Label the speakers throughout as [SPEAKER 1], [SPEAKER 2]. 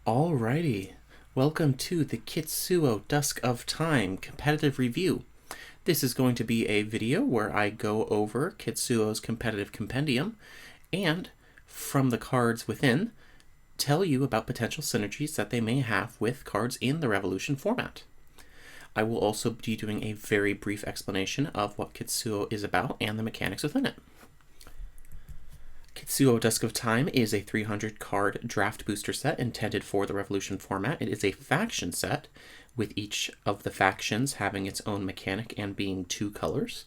[SPEAKER 1] Alrighty, welcome to the Kitsuo Dusk of Time competitive review. This is going to be a video where I go over Kitsuo's competitive compendium and, from the cards within, tell you about potential synergies that they may have with cards in the Revolution format. I will also be doing a very brief explanation of what Kitsuo is about and the mechanics within it. Kitsuo Dusk of Time is a 300 card draft booster set intended for the Revolution format. It is a faction set, with each of the factions having its own mechanic and being 2 colors.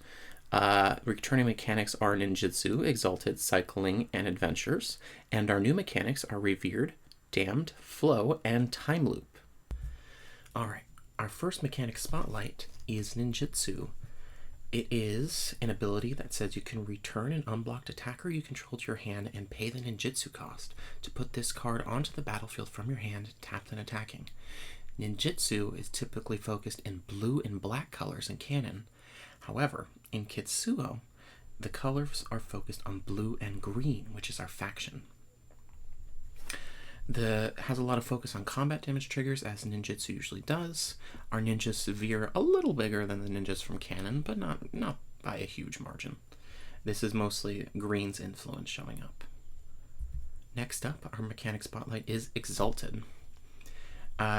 [SPEAKER 1] Returning mechanics are ninjutsu, exalted, cycling, and adventures, and our new mechanics are revered, damned, flow, and time loop. Alright, our first mechanic spotlight is ninjutsu. It is an ability that says you can return an unblocked attacker you control to your hand and pay the ninjutsu cost to put this card onto the battlefield from your hand, tapped and attacking. Ninjutsu is typically focused in blue and black colors in canon. However, in Kitsuo, the colors are focused on blue and green, which is our faction. Has a lot of focus on combat damage triggers, as ninjutsu usually does. Our ninjas veer a little bigger than the ninjas from canon, but not by a huge margin. This is mostly green's influence showing up. Next up, our mechanic spotlight is exalted.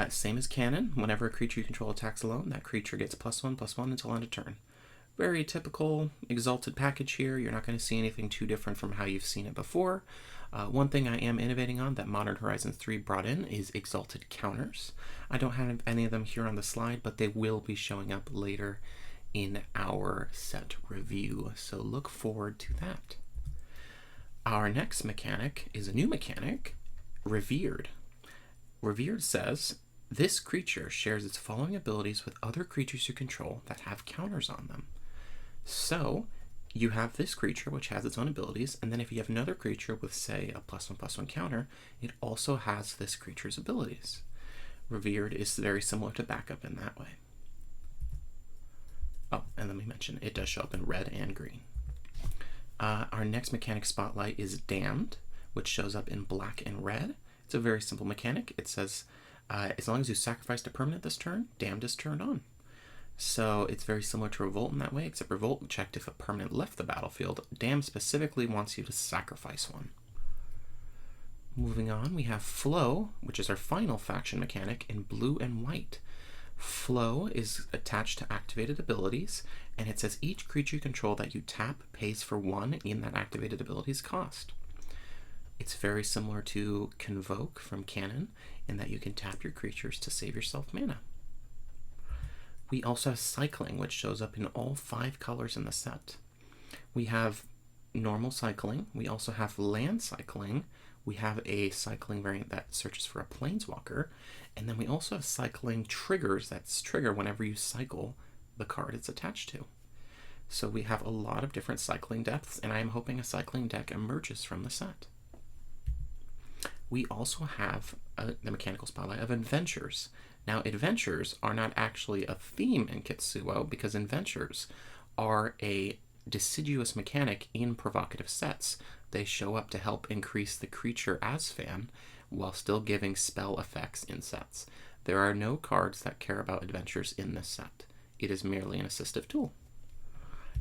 [SPEAKER 1] Same as canon, whenever a creature you control attacks alone, that creature gets +1/+1 until end of turn. Very typical exalted package here. You're not going to see anything too different from how you've seen it before. One thing I am innovating on that Modern Horizons 3 brought in is exalted counters. I don't have any of them here on the slide, but they will be showing up later in our set review, so look forward to that. Our next mechanic is a new mechanic, revered. Revered says, this creature shares its following abilities with other creatures you control that have counters on them. So, you have this creature which has its own abilities, and then if you have another creature with, say, a +1/+1 counter, it also has this creature's abilities. Revered is very similar to backup in that way. Oh, and let me mention, it does show up in red and green. Our next mechanic spotlight is damned, which shows up in black and red. It's a very simple mechanic. It says, as long as you sacrificed a permanent this turn, damned is turned on. So it's very similar to Revolt in that way, except Revolt checked if a permanent left the battlefield. Damned specifically wants you to sacrifice one. Moving on, we have Flow, which is our final faction mechanic in blue and white. Flow is attached to activated abilities, and it says each creature you control that you tap pays for 1 in that activated ability's cost. It's very similar to Convoke from canon, in that you can tap your creatures to save yourself mana. We also have cycling, which shows up in all 5 colors in the set. We have normal cycling. We also have land cycling. We have a cycling variant that searches for a planeswalker. And then we also have cycling triggers that trigger whenever you cycle the card it's attached to. So we have a lot of different cycling depths, and I am hoping a cycling deck emerges from the set. We also have the mechanical spotlight of adventures. Now, adventures are not actually a theme in Kitsuo, because adventures are a deciduous mechanic in provocative sets. They show up to help increase the creature as fan while still giving spell effects in sets. There are no cards that care about adventures in this set. It is merely an assistive tool.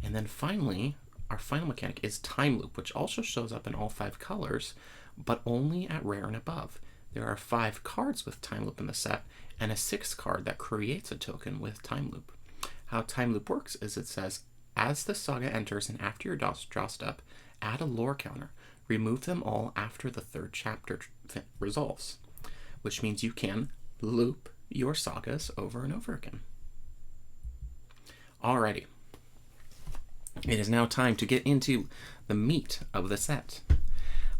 [SPEAKER 1] And then finally, our final mechanic is time loop, which also shows up in all 5 colors, but only at rare and above. There are 5 cards with time loop in the set, and a 6th card that creates a token with time loop. How time loop works is it says, as the saga enters and after your draw step, add a lore counter. Remove them all after the 3rd chapter resolves, which means you can loop your sagas over and over again. Alrighty. It is now time to get into the meat of the set.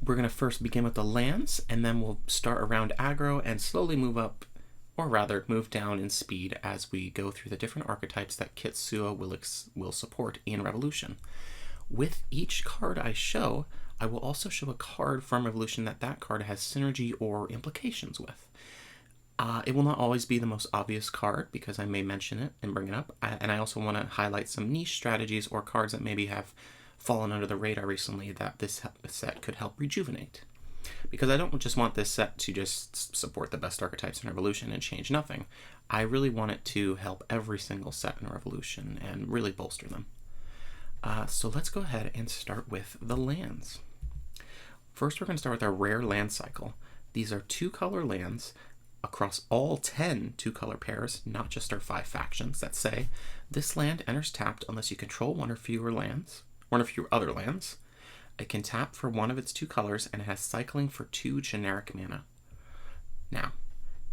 [SPEAKER 1] We're going to first begin with the lands, and then we'll start around aggro and slowly move up, or rather move down in speed as we go through the different archetypes that Kitsuo will support in Revolution. With each card I show, I will also show a card from Revolution that card has synergy or implications with. It will not always be the most obvious card, because I may mention it and bring it up, and I also want to highlight some niche strategies or cards that maybe have fallen under the radar recently that this set could help rejuvenate. Because I don't just want this set to just support the best archetypes in Revolution and change nothing. I really want it to help every single set in Revolution and really bolster them. So let's go ahead and start with the lands. First, we're going to start with our rare land cycle. These are 2-color lands across all 10 2-color pairs, not just our 5 factions, that say this land enters tapped unless you control one or fewer other lands. It can tap for one of its 2 colors, and it has cycling for 2 generic mana. Now,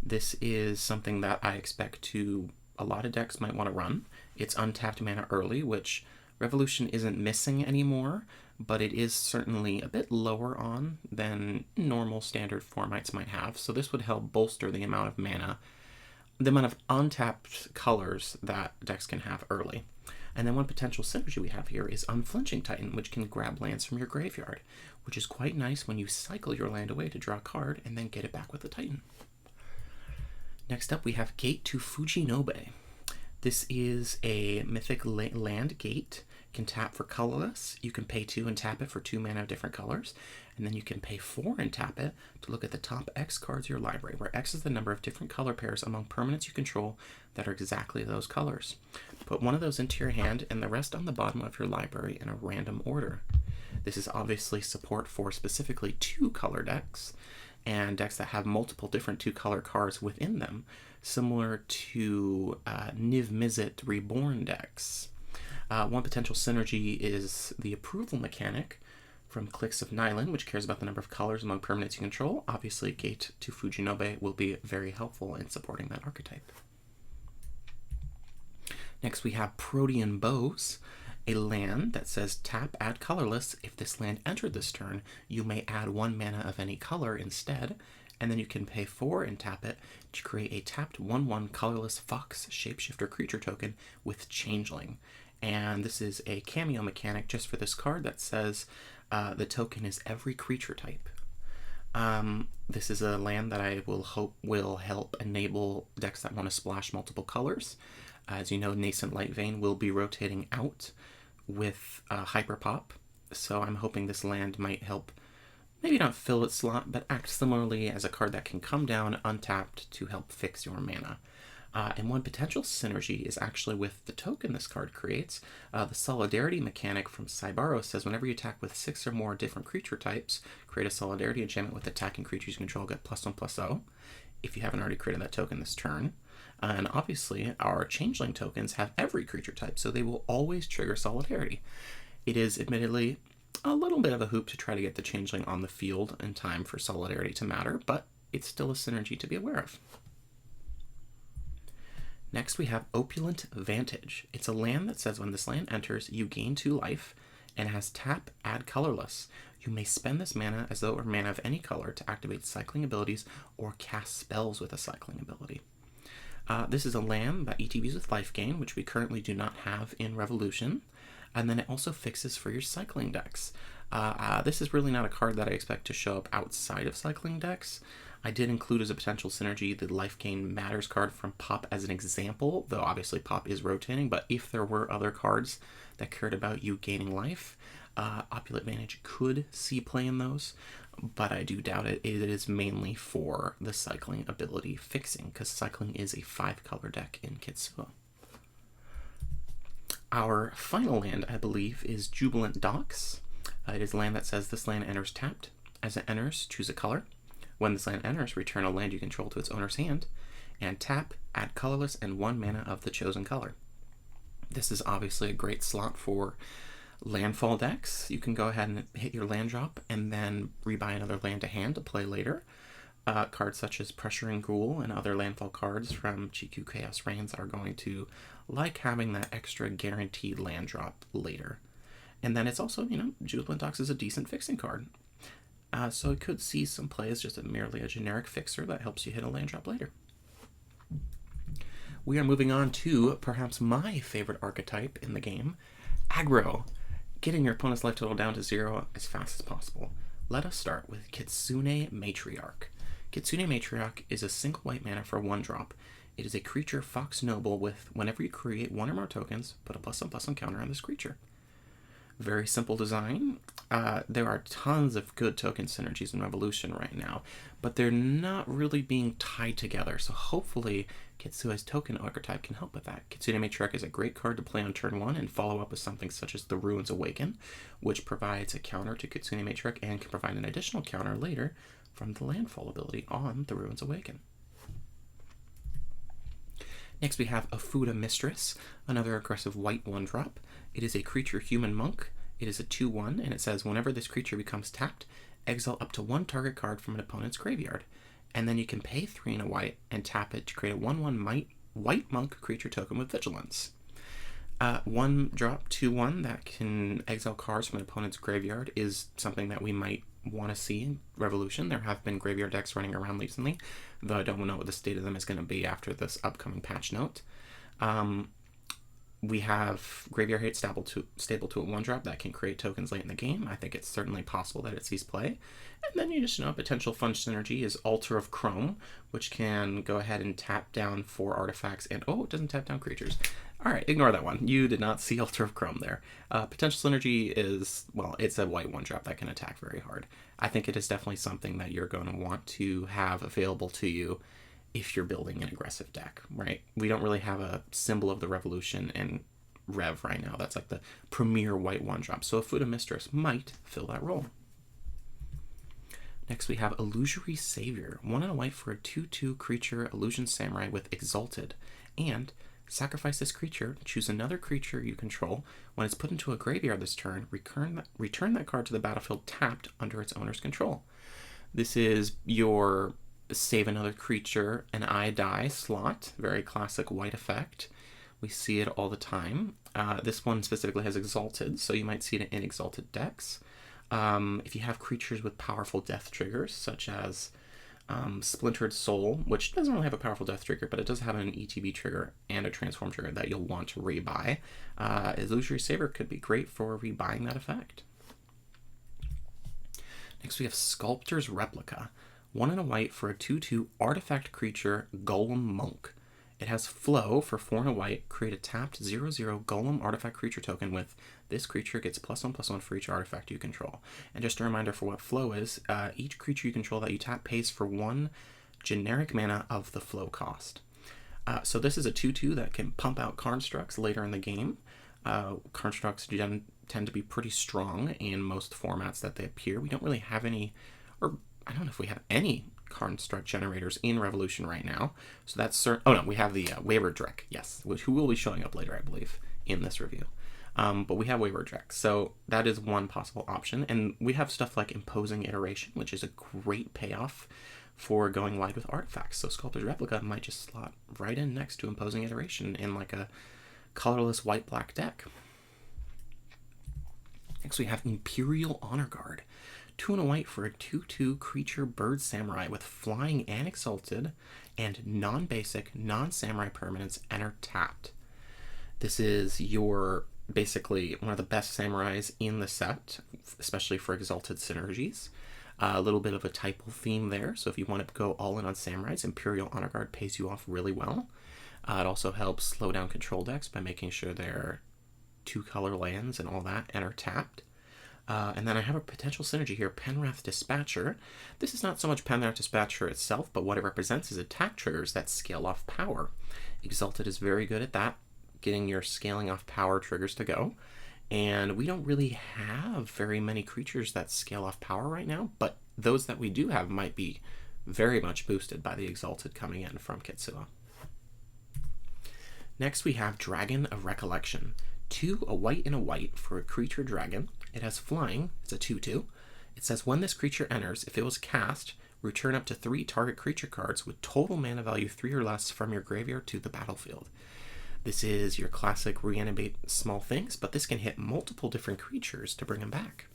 [SPEAKER 1] this is something that I expect a lot of decks might want to run. It's untapped mana early, which Revolution isn't missing anymore, but it is certainly a bit lower on than normal standard formats might have. So this would help bolster the amount of mana, the amount of untapped colors that decks can have early. And then one potential synergy we have here is Unflinching Titan, which can grab lands from your graveyard, which is quite nice when you cycle your land away to draw a card and then get it back with the Titan. Next up, we have Gate to Fujinobe. This is a mythic land gate. Can tap for colorless. You can pay 2 and tap it for 2 mana of different colors. And then you can pay 4 and tap it to look at the top X cards of your library, where X is the number of different color pairs among permanents you control that are exactly those colors. Put one of those into your hand and the rest on the bottom of your library in a random order. This is obviously support for specifically 2-color decks and decks that have multiple different 2-color cards within them, similar to Niv Mizzet Reborn decks. One potential synergy is the approval mechanic from Cliques of Nylon, which cares about the number of colors among permanents you control. Obviously, Gate to Fujinobe will be very helpful in supporting that archetype. Next, we have Protean Bows, a land that says tap, add colorless. If this land entered this turn, you may add 1 mana of any color instead, and then you can pay 4 and tap it to create a tapped 1/1 colorless fox shapeshifter creature token with Changeling. And this is a cameo mechanic just for this card that says the token is every creature type. This is a land that I will hope will help enable decks that want to splash multiple colors. As you know, Nascent Lightvein will be rotating out with Hyperpop, so I'm hoping this land might help, maybe not fill its slot, but act similarly as a card that can come down untapped to help fix your mana. And one potential synergy is actually with the token this card creates. The Solidarity mechanic from Cybaro says whenever you attack with 6 or more different creature types, create a Solidarity enchantment with attacking creatures you control, get +1/+0, if you haven't already created that token this turn. And obviously, our Changeling tokens have every creature type, so they will always trigger Solidarity. It is admittedly a little bit of a hoop to try to get the Changeling on the field in time for Solidarity to matter, but it's still a synergy to be aware of. Next, we have Opulent Vantage. It's a land that says when this land enters, you gain 2 life, and it has tap, add colorless. You may spend this mana as though it were mana of any color to activate cycling abilities or cast spells with a cycling ability. This is a land that ETBs with life gain, which we currently do not have in Revolution, and then it also fixes for your cycling decks. This is really not a card that I expect to show up outside of cycling decks. I did include as a potential synergy the Life Gain Matters card from Pop as an example, though obviously Pop is rotating, but if there were other cards that cared about you gaining life, Opulent Vantage could see play in those, but I do doubt it. It is mainly for the cycling ability fixing, because cycling is a 5-color deck in Kitsuo. Our final land, I believe, is Jubilant Docks. It is a land that says this land enters tapped. As it enters, choose a color. When this land enters, return a land you control to its owner's hand, and tap, add colorless, and 1 mana of the chosen color. This is obviously a great slot for landfall decks. You can go ahead and hit your land drop, and then rebuy another land to hand to play later. Cards such as Pressuring Ghoul and other landfall cards from GQ Chaos Reigns are going to like having that extra guaranteed land drop later. And then it's also, Jubilant Docks is a decent fixing card. So it could see some play as just merely a generic fixer that helps you hit a land drop later. We are moving on to perhaps my favorite archetype in the game, aggro, getting your opponent's life total down to 0 as fast as possible. Let us start with Kitsune Matriarch. Kitsune Matriarch is a single white mana for 1 drop. It is a creature Fox Noble with whenever you create 1 or more tokens, put a +1/+1 counter on this creature. Very simple design. There are tons of good token synergies in Revolution right now, but they're not really being tied together. So hopefully Kitsuo's token archetype can help with that. Kitsune Matriarch is a great card to play on turn 1 and follow up with something such as the Ruins Awaken, which provides a counter to Kitsune Matriarch and can provide an additional counter later from the landfall ability on the Ruins Awaken. Next we have Afuda Mistress, another aggressive white 1-drop. It is a creature human monk. It is a 2/1, and it says whenever this creature becomes tapped, exile up to 1 target card from an opponent's graveyard. And then you can pay 3 and a white and tap it to create a 1/1 white monk creature token with vigilance. 1-drop 2/1 that can exile cards from an opponent's graveyard is something that we might want to see in Revolution. There have been graveyard decks running around recently, though I don't know what the state of them is going to be after this upcoming patch note. We have Graveyard Hate stable to a 1-drop that can create tokens late in the game. I think it's certainly possible that it sees play. And then you just know a potential fun synergy is Altar of Chrome, which can go ahead and tap down 4 artifacts and, oh, it doesn't tap down creatures. All right, ignore that one. You did not see Altar of Chrome there. Potential synergy is, well, it's a white 1-drop that can attack very hard. I think it is definitely something that you're going to want to have available to you if you're building an aggressive deck, right? We don't really have a symbol of the Revolution in Rev right now. That's like the premier white 1-drop. So Afuda Mistress might fill that role. Next we have Illusory Savior. 1 and a white for a 2/2 creature Illusion Samurai with Exalted. And sacrifice this creature, choose another creature you control. When it's put into a graveyard this turn, return that card to the battlefield tapped under its owner's control. This is your save another creature and I die slot. Very classic white effect. We see it all the time. This one specifically has Exalted, so you might see it in Exalted decks. If you have creatures with powerful death triggers, such as Splintered Soul, which doesn't really have a powerful death trigger, but it does have an ETB trigger and a transform trigger that you'll want to rebuy. Illusory Savior could be great for rebuying that effect. Next we have Sculptor's Replica. 1 and a white for a 2/2 artifact creature Golem Monk. It has Flow for 4 and a white. Create a tapped 0/0 Golem artifact creature token with this creature gets +1/+1 for each artifact you control. And just a reminder for what Flow is, each creature you control that you tap pays for 1 generic mana of the Flow cost. So this is a 2/2 that can pump out Constructs later in the game. Constructs tend to be pretty strong in most formats that they appear. We don't really have any, or I don't know if we have any construct generators in Revolution right now. So that's oh no, we have the Wayward Drek, yes, who will be showing up later, I believe, in this review. But we have Wayward Drek, so that is one possible option. And we have stuff like Imposing Iteration, which is a great payoff for going wide with artifacts. So Sculptor's Replica might just slot right in next to Imposing Iteration in like a colorless white-black deck. Next we have Imperial Honor Guard. 2 and a white for a 2/2 creature bird samurai with flying and exalted and non-basic, non-samurai permanents enter tapped. This is your basically one of the best samurais in the set, especially for exalted synergies. A little bit of a typal theme there, so if you want to go all in on samurais, Imperial Honor Guard pays you off really well. It also helps slow down control decks by making sure they're 2-color lands and all that enter tapped. And then I have a potential synergy here, Penwrath Dispatcher. This is not so much Penwrath Dispatcher itself, but what it represents is attack triggers that scale off power. Exalted is very good at that, getting your scaling off power triggers to go. And we don't really have very many creatures that scale off power right now, but those that we do have might be very much boosted by the Exalted coming in from Kitsuo. Next we have Dragon of Recollection. 2, a white and a white for a creature dragon. It has flying, it's a 2/2. It says when this creature enters, if it was cast, return up to 3 target creature cards with total mana value 3 or less from your graveyard to the battlefield. This is your classic reanimate small things, but this can hit multiple different creatures to bring them back.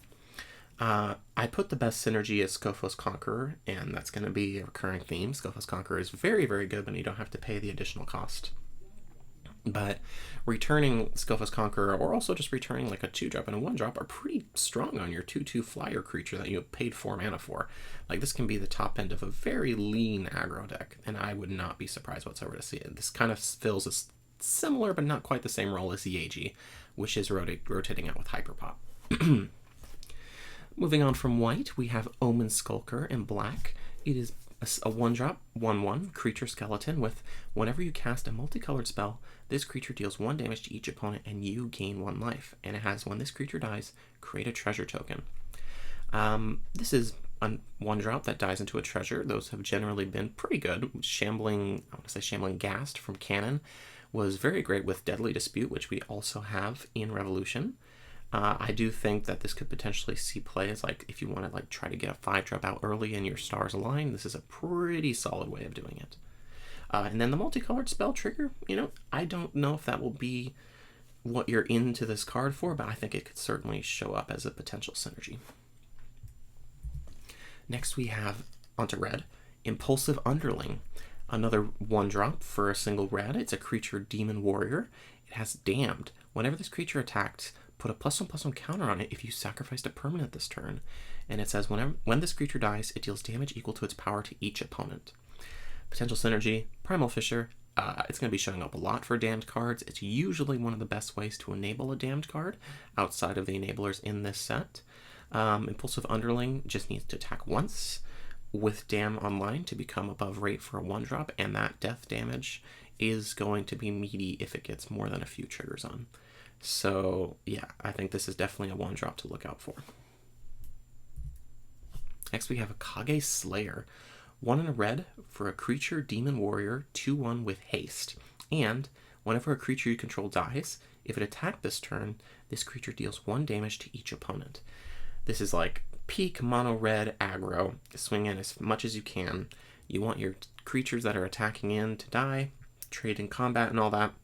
[SPEAKER 1] I put the best synergy as Skofos Conqueror, and that's going to be a recurring theme. Skofos Conqueror is very, very good when you don't have to pay the additional cost. But returning Skofos Conqueror, or also just returning like a 2-drop and a 1-drop, are pretty strong on your 2/2 flyer creature that you have paid 4 mana for. Like, this can be the top end of a very lean aggro deck, and I would not be surprised whatsoever to see it. This kind of fills a similar but not quite the same role as Yeji, which is rotating out with Hyperpop. Moving on from white, we have Omen Skulker in black. It is a 1-drop, 1/1 creature skeleton with whenever you cast a multicolored spell, this creature deals 1 damage to each opponent and you gain 1 life. And it has, when this creature dies, create a treasure token. This is a 1-drop that dies into a treasure. Those have generally been pretty good. Shambling Ghast from Cannon was very great with Deadly Dispute, which we also have in Revolution. I do think that this could potentially see play as, like, if you want to like try to get a 5-drop out early and your stars align, this is a pretty solid way of doing it. And then the multicolored spell trigger, I don't know if that will be what you're into this card for, but I think it could certainly show up as a potential synergy. Next we have, onto red, Impulsive Underling. Another 1-drop for a single red. It's a creature demon warrior. It has Damned. Whenever this creature attacks, put a +1/+1 counter on it if you sacrificed a permanent this turn. And it says when this creature dies, it deals damage equal to its power to each opponent. Potential synergy, Primal Fisher. It's going to be showing up a lot for damned cards. It's usually one of the best ways to enable a damned card outside of the enablers in this set. Impulsive Underling just needs to attack once with Dam online to become above rate for a 1-drop, and that death damage is going to be meaty if it gets more than a few triggers on. So yeah, I think this is definitely a 1-drop to look out for. Next we have a Kage Slayer. 1 and a red for a creature demon warrior, 2/1 with haste. And whenever a creature you control dies, if it attacked this turn, this creature deals 1 damage to each opponent. This is like peak mono red aggro. Swing in as much as you can. You want your creatures that are attacking in to die, trade in combat and all that.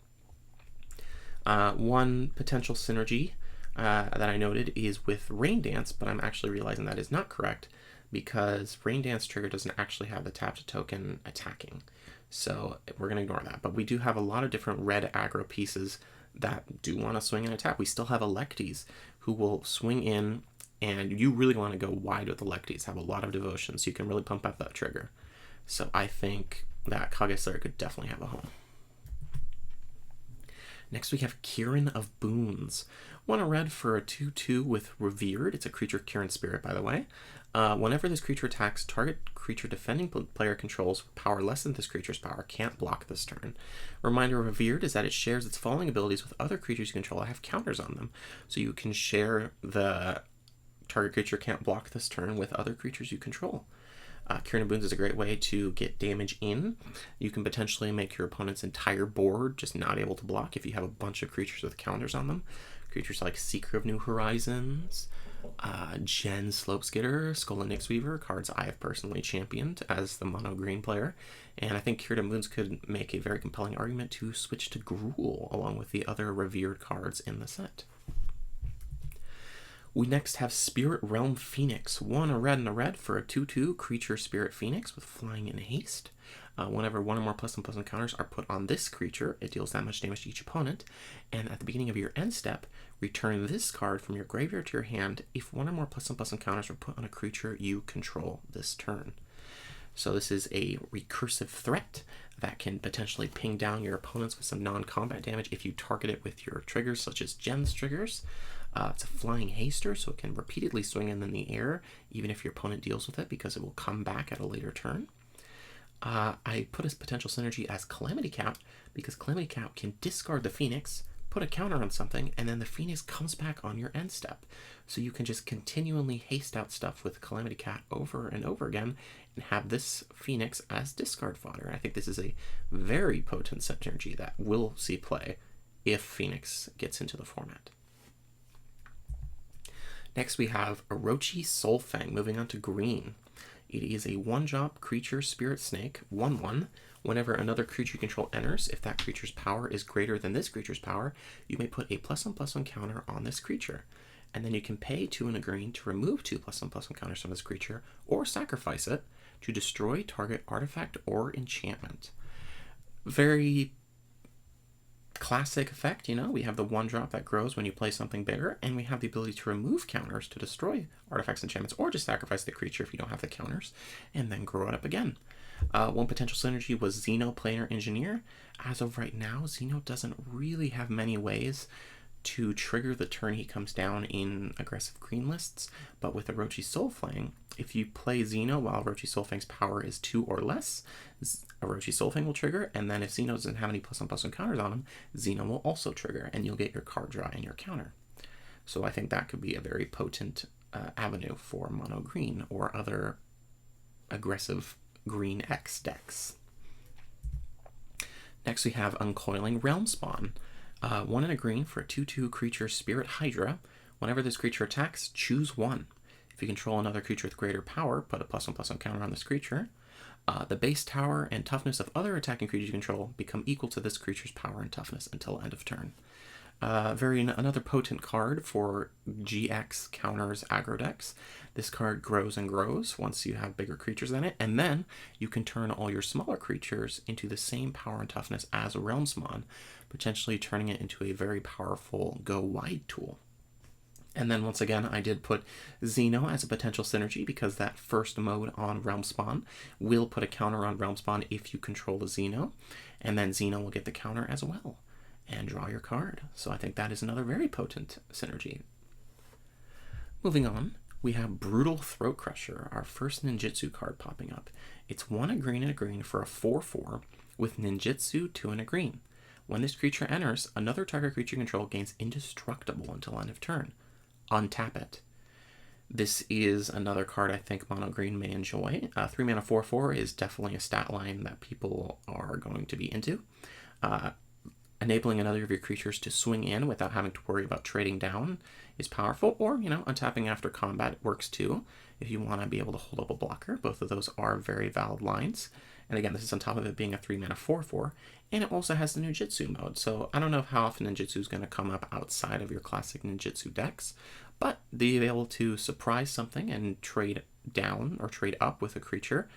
[SPEAKER 1] One potential synergy that I noted is with Rain Dance, but I'm actually realizing that is not correct because Rain Dance trigger doesn't actually have the tapped token attacking. So we're going to ignore that. But we do have a lot of different red aggro pieces that do want to swing and attack. We still have Electies who will swing in, and you really want to go wide with Electies, have a lot of devotion, so you can really pump up that trigger. So I think that Kage Slayer could definitely have a home. Next we have Kieran of Boons. 1 a red for a 2/2 with Revered. It's a creature Kieran Spirit, by the way. Whenever this creature attacks, target creature defending player controls with power less than this creature's power can't block this turn. Reminder of Revered is that it shares its falling abilities with other creatures you control that have counters on them. So you can share the target creature can't block this turn with other creatures you control. Kieran of Boons is a great way to get damage in. You can potentially make your opponent's entire board just not able to block if you have a bunch of creatures with counters on them. Creatures like Seeker of New Horizons, Jen Slopeskidder, Skull and Nyx Weaver, cards I have personally championed as the mono green player. And I think Kieran of Boons could make a very compelling argument to switch to Gruul along with the other Revered cards in the set. We next have Spirit Realm Phoenix. 1 a red and a red for a 2/2 creature Spirit Phoenix with flying and haste. Whenever 1 or more +1/+1 counters are put on this creature, it deals that much damage to each opponent. And at the beginning of your end step, return this card from your graveyard to your hand if 1 or more +1/+1 counters are put on a creature you control this turn. So this is a recursive threat that can potentially ping down your opponents with some non-combat damage if you target it with your triggers, such as Jen's triggers. It's a flying haster, so it can repeatedly swing in the air, even if your opponent deals with it, because it will come back at a later turn. I put a potential synergy as Calamity Cap, because Calamity Cap can discard the Phoenix, put a counter on something, and then the Phoenix comes back on your end step. So you can just continually haste out stuff with Calamity Cap over and over again, and have this Phoenix as discard fodder. I think this is a very potent synergy that will see play if Phoenix gets into the format. Next we have Orochi Soulfang, moving on to green. It is a 1-drop creature Spirit Snake, 1/1. Whenever another creature you control enters, if that creature's power is greater than this creature's power, you may put a +1/+1 counter on this creature. And then you can pay 2 and a green to remove 2 +1/+1 counters from this creature, or sacrifice it to destroy target artifact or enchantment. Very classic effect, we have the 1-drop that grows when you play something bigger, and we have the ability to remove counters to destroy artifacts and enchantments, or just sacrifice the creature if you don't have the counters, and then grow it up again. One potential synergy was Xeno Planar Engineer. As of right now, Xeno doesn't really have many ways to trigger the turn he comes down in aggressive green lists, but with Orochi Soulfang, if you play Xeno while Orochi Soulfang's power is 2 or less, Orochi Soulfang will trigger, and then if Xeno doesn't have any +1/+1 counters on him, Xeno will also trigger, and you'll get your card draw and your counter. So I think that could be a very potent avenue for mono green or other aggressive green X decks. Next we have Uncoiling Realm Spawn. 1 and a green for a 2/2 creature Spirit Hydra. Whenever this creature attacks, choose 1. If you control another creature with greater power, put a +1/+1 counter on this creature. The base tower and toughness of other attacking creatures you control become equal to this creature's power and toughness until end of turn. Another potent card for GX counters aggro decks. This card grows and grows once you have bigger creatures in it, and then you can turn all your smaller creatures into the same power and toughness as a Realm Spawn, potentially turning it into a very powerful go wide tool. And then once again, I did put Xeno as a potential synergy because that first mode on Realm Spawn will put a counter on Realm Spawn if you control a Xeno, and then Xeno will get the counter as well and draw your card. So I think that is another very potent synergy. Moving on, we have Brutal Throat Crusher, our first ninjutsu card popping up. It's 1 a green and a green for a 4/4 with ninjutsu 2 and a green. When this creature enters, another target creature you control gains indestructible until end of turn. Untap it. This is another card I think mono green may enjoy. 3 mana 4/4 is definitely a stat line that people are going to be into. Enabling another of your creatures to swing in without having to worry about trading down is powerful, or, untapping after combat works too, if you want to be able to hold up a blocker. Both of those are very valid lines. And again, this is on top of it being a 3 mana 4/4, and it also has the ninjutsu mode, so I don't know how often ninjutsu is going to come up outside of your classic ninjutsu decks, but being able to surprise something and trade down or trade up with a creature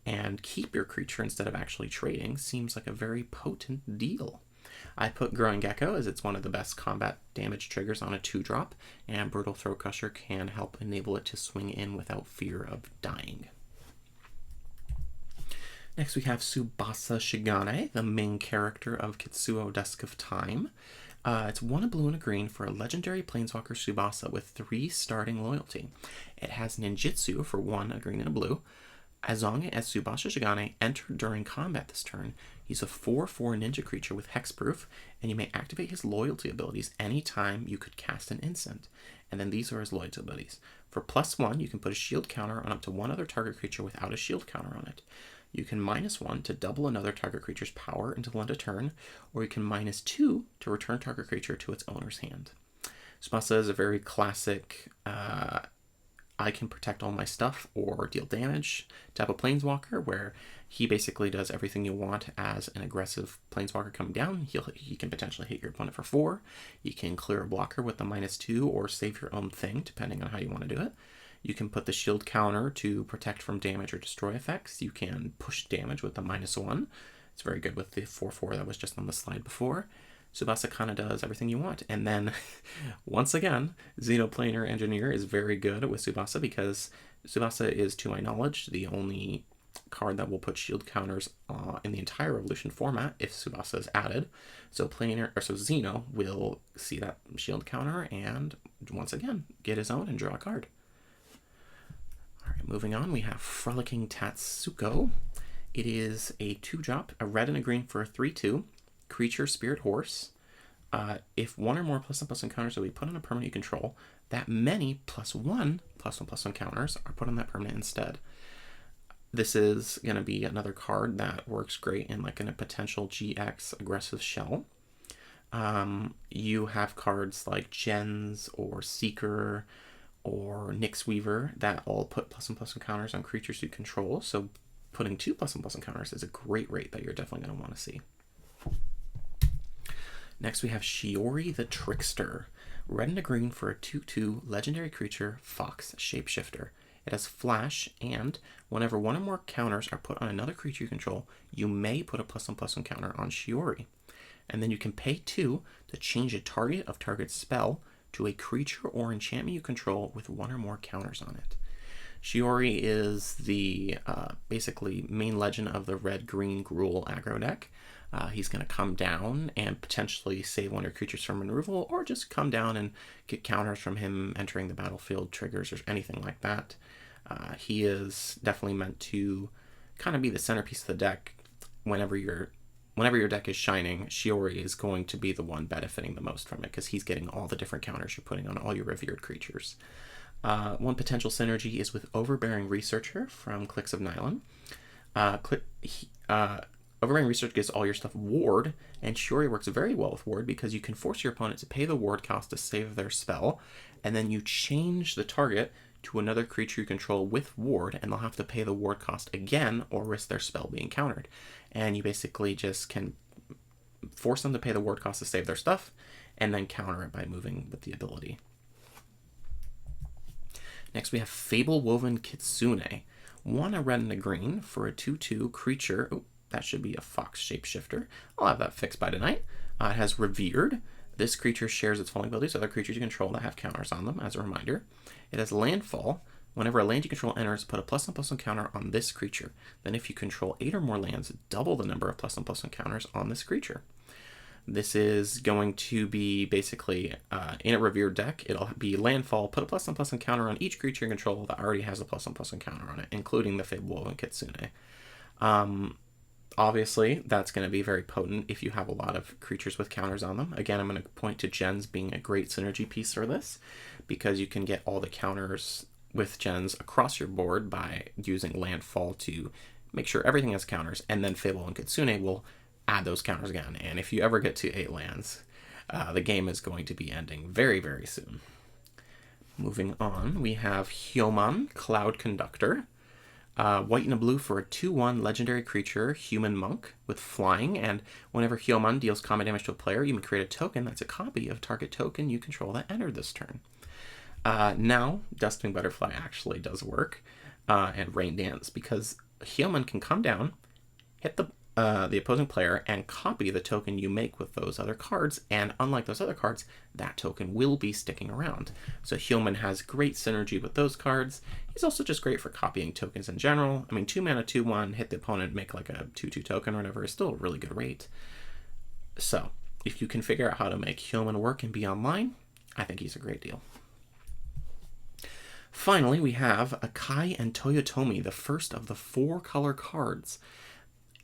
[SPEAKER 1] and keep your creature instead of actually trading seems like a very potent deal. I put Growing Gecko as it's one of the best combat damage triggers on a 2-drop, and Brutal Throat Crusher can help enable it to swing in without fear of dying. Next we have Tsubasa Shigane, the main character of Kitsuo Dusk of Time. It's 1 a blue and a green for a legendary Planeswalker Tsubasa with 3 starting loyalty. It has ninjutsu for 1 a green and a blue. As long as Tsubasa Shigane entered during combat this turn, he's a 4/4 ninja creature with hexproof, and you may activate his loyalty abilities anytime you could cast an instant. And then these are his loyalty abilities. For +1, you can put a shield counter on up to 1 other target creature without a shield counter on it. You can -1 to double another target creature's power until end of turn, or you can -2 to return target creature to its owner's hand. Tsubasa is a very classic I can protect all my stuff or deal damage type of Planeswalker, where he basically does everything you want as an aggressive Planeswalker coming down. He can potentially hit your opponent for 4. You can clear a blocker with the -2 or save your own thing, depending on how you want to do it. You can put the shield counter to protect from damage or destroy effects. You can push damage with the -1. It's very good with the 4/4 that was just on the slide before. Tsubasa kind of does everything you want. And then, once again, Xenoplanar Engineer is very good with Tsubasa because Tsubasa is, to my knowledge, the only card that will put shield counters in the entire Revolution format if Tsubasa is added. So Xeno will see that shield counter and, once again, get his own and draw a card. Alright, moving on, we have Frolicking Tatsuko. It is a 2-drop, a red and a green for a 3/2. Creature Spirit Horse. If 1 or more +1/+1 counters will be put on a permanent you control, that many +1/+1 counters are put on that permanent instead. This is going to be another card that works great in a potential GX aggressive shell. You have cards like Gens or Seeker or Nyx Weaver that all put +1/+1 counters on creatures you control, so putting 2 +1/+1 counters is a great rate that you're definitely going to want to see. Next we have Shiori the Trickster. Red and a green for a 2/2 legendary creature, Fox Shapeshifter. It has flash, and whenever 1 or more counters are put on another creature you control, you may put a +1/+1 counter on Shiori. And then you can pay 2 to change a target of target spell to a creature or enchantment you control with 1 or more counters on it. Shiori is the basically main legend of the red-green Gruul aggro deck. He's going to come down and potentially save one of your creatures from removal, or just come down and get counters from him entering the battlefield, triggers, or anything like that. He is definitely meant to kind of be the centerpiece of the deck. Whenever your deck is shining, Shiori is going to be the one benefiting the most from it, because he's getting all the different counters you're putting on all your revered creatures. One potential synergy is with Overbearing Researcher from Clicks of Nylon. Overbearing Research gives all your stuff ward, and Shiori works very well with ward because you can force your opponent to pay the ward cost to save their spell, and then you change the target to another creature you control with ward, and they'll have to pay the ward cost again or risk their spell being countered. And you basically just can force them to pay the ward cost to save their stuff, and then counter it by moving with the ability. Next we have Fable Woven Kitsune. 1 a red and a green for a 2/2 creature. Oh, that should be a fox shapeshifter. I'll have that fixed by tonight. It has Revered. This creature shares its falling abilities with other creatures you control that have counters on them, as a reminder. It has Landfall. Whenever a land you control enters, put a +1/+1 counter on this creature. Then if you control 8 or more lands, double the number of +1/+1 counters on this creature. This is going to be basically, in a Revered deck, it'll be Landfall, put a +1/+1 counter on each creature you control that already has a +1/+1 counter on it, including the Fable Woven Kitsune. Obviously, that's going to be very potent if you have a lot of creatures with counters on them. Again, I'm going to point to gens being a great synergy piece for this, because you can get all the counters with gens across your board by using Landfall to make sure everything has counters, and then Fable and Kitsune will add those counters again. And if you ever get to 8 lands, the game is going to be ending very, very soon. Moving on, we have Hyoman, Cloud Conductor. White and a blue for a 2/1 legendary creature, human monk, with flying, and whenever Hyoman deals combat damage to a player, you may create a token that's a copy of target token you control that entered this turn. Now, Dusting Butterfly actually does work, and Rain Dance, because Hyoman can come down, hit the opposing player, and copy the token you make with those other cards, and unlike those other cards, that token will be sticking around. So Hyoman has great synergy with those cards. He's also just great for copying tokens in general. I mean, 2 mana, 2/1, hit the opponent, make like a 2/2 token or whatever, is still a really good rate. So, if you can figure out how to make Hyoman work and be online, I think he's a great deal. Finally, we have Akai and Toyotomi, the first of the 4-color cards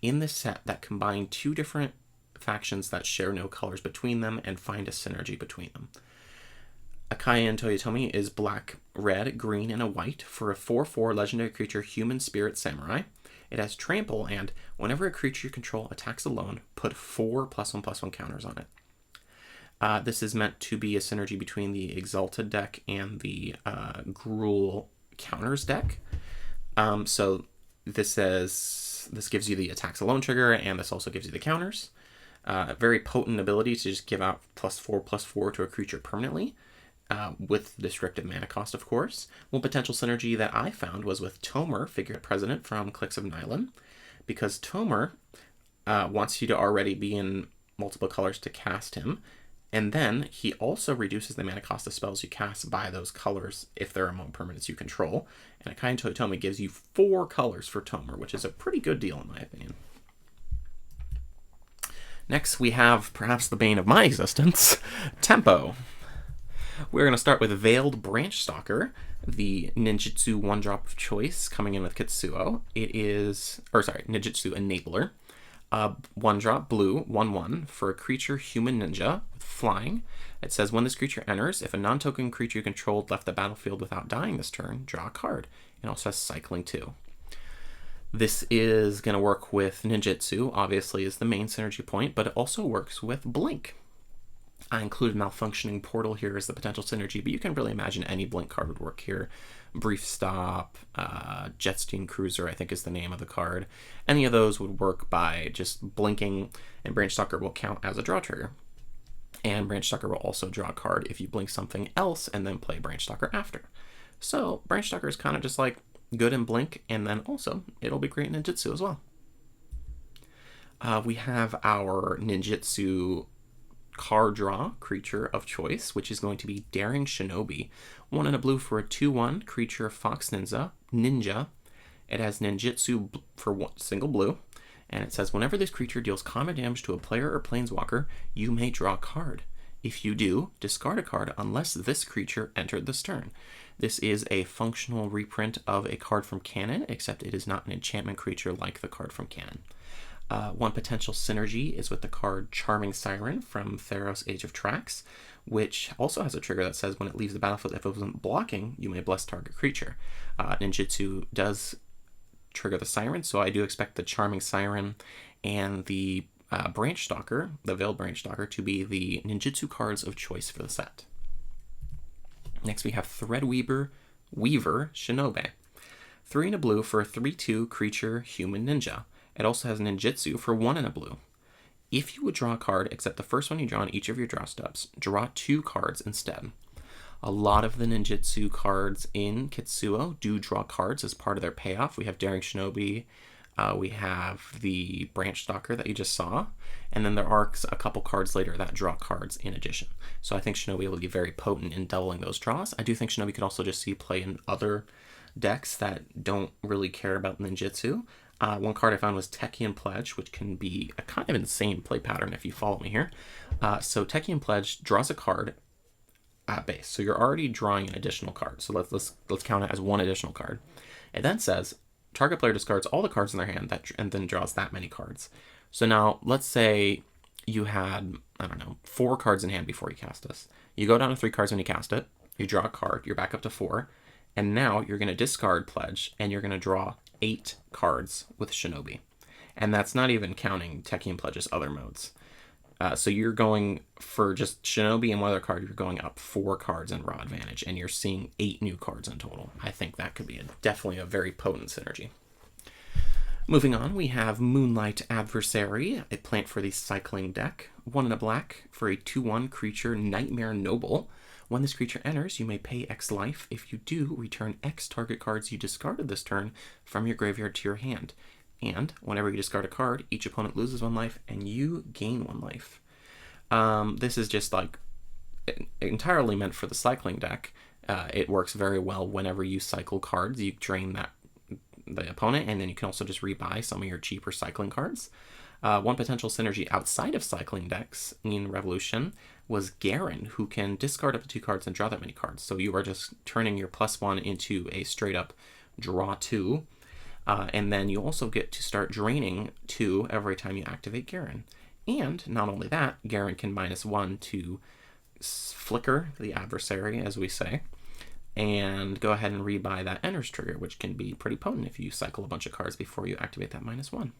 [SPEAKER 1] in this set that combine 2 different factions that share no colors between them and find a synergy between them. Akai and Toyotomi is black, red, green, and a white for a 4/4 legendary creature, Human Spirit Samurai. It has Trample, and whenever a creature you control attacks alone, put 4 +1/+1 counters on it. This is meant to be a synergy between the Exalted deck and the Gruul Counters deck. So this gives you the attacks alone trigger, and this also gives you the counters. Very potent ability to just give out +4/+4 to a creature permanently, with restricted mana cost, of course. One potential synergy that I found was with Tomer, Figure President from Clicks of Nylon, because Tomer wants you to already be in multiple colors to cast him, and then he also reduces the mana cost of spells you cast by those colors if they're among permanents you control. And Akai and Toyotomi gives you 4 colors for Tomer, which is a pretty good deal in my opinion. Next, we have perhaps the bane of my existence, Tempo. We're going to start with Veiled Branch Stalker, the ninjutsu 1-drop of choice, coming in with Kitsuo. Ninjutsu Enabler. 1-drop blue, 1/1 for a creature human ninja with flying. It says when this creature enters, if a non-token creature you controlled left the battlefield without dying this turn, draw a card. It also has cycling too. This is going to work with ninjutsu, obviously is the main synergy point, but it also works with blink. I included Malfunctioning Portal here as the potential synergy, but you can really imagine any blink card would work here. Brief Stop, Jetsteam Cruiser, I think is the name of the card. Any of those would work by just blinking, and Branch Stalker will count as a draw trigger. And Branch Stalker will also draw a card if you blink something else and then play Branch Stalker after. So Branch Stalker is kind of just like good in blink, and then also it'll be great in ninjutsu as well. We have our ninjutsu card draw creature of choice, which is going to be Daring Shinobi. 1 and a blue for a 2/1 creature Fox Ninja. It has ninjutsu for one single blue. And it says, whenever this creature deals combat damage to a player or planeswalker, you may draw a card. If you do, discard a card unless this creature entered this turn. This is a functional reprint of a card from canon, except it is not an enchantment creature like the card from canon. One potential synergy is with the card Charming Siren from Theros Age of Trax, which also has a trigger that says when it leaves the battlefield, if it wasn't blocking, you may bless target creature. Ninjutsu does trigger the Siren, so I do expect the Charming Siren and the Branch Stalker, the Veiled Branch Stalker, to be the ninjutsu cards of choice for the set. Next we have Threadweaver Shinobi. 3 and a blue for a 3/2 creature human ninja. It also has ninjutsu for 1 and a blue. If you would draw a card, except the first one you draw on each of your draw steps, draw 2 cards instead. A lot of the ninjutsu cards in Kitsuo do draw cards as part of their payoff. We have Daring Shinobi, we have the Branch Stalker that you just saw, and then there are a couple cards later that draw cards in addition. So I think Shinobi will be very potent in doubling those draws. I do think Shinobi could also just see play in other decks that don't really care about ninjutsu. One card I found was Techian Pledge, which can be a kind of insane play pattern if you follow me here. So Techian Pledge draws a card at base. So you're already drawing an additional card. So let's count it as 1 additional card. It then says target player discards all the cards in their hand and then draws that many cards. So now let's say you had, 4 cards in hand before you cast this. You go down to 3 cards when you cast it. You draw a card. You're back up to 4. And now you're going to discard Pledge and you're going to draw 8 cards with Shinobi. And that's not even counting Techian Pledge's other modes. So you're going for just Shinobi and one other card, you're going up 4 cards in raw advantage, and you're seeing 8 new cards in total. I think that could be definitely a very potent synergy. Moving on, we have Moonlight Adversary, a plant for the cycling deck. 1 and a black for a 2/1 creature Nightmare Noble. When this creature enters, you may pay X life. If you do, return X target cards you discarded this turn from your graveyard to your hand. And whenever you discard a card, each opponent loses 1 life and you gain 1 life. This is just like entirely meant for the cycling deck. It works very well whenever you cycle cards. You drain the opponent, and then you can also just rebuy some of your cheaper cycling cards. One potential synergy outside of cycling decks in Revolution was Garen, who can discard up to 2 cards and draw that many cards. So you are just turning your +1 into a straight up draw 2. And then you also get to start draining 2 every time you activate Garen. And not only that, Garen can -1 to flicker the adversary, as we say, and go ahead and rebuy that Enters trigger, which can be pretty potent if you cycle a bunch of cards before you activate that -1.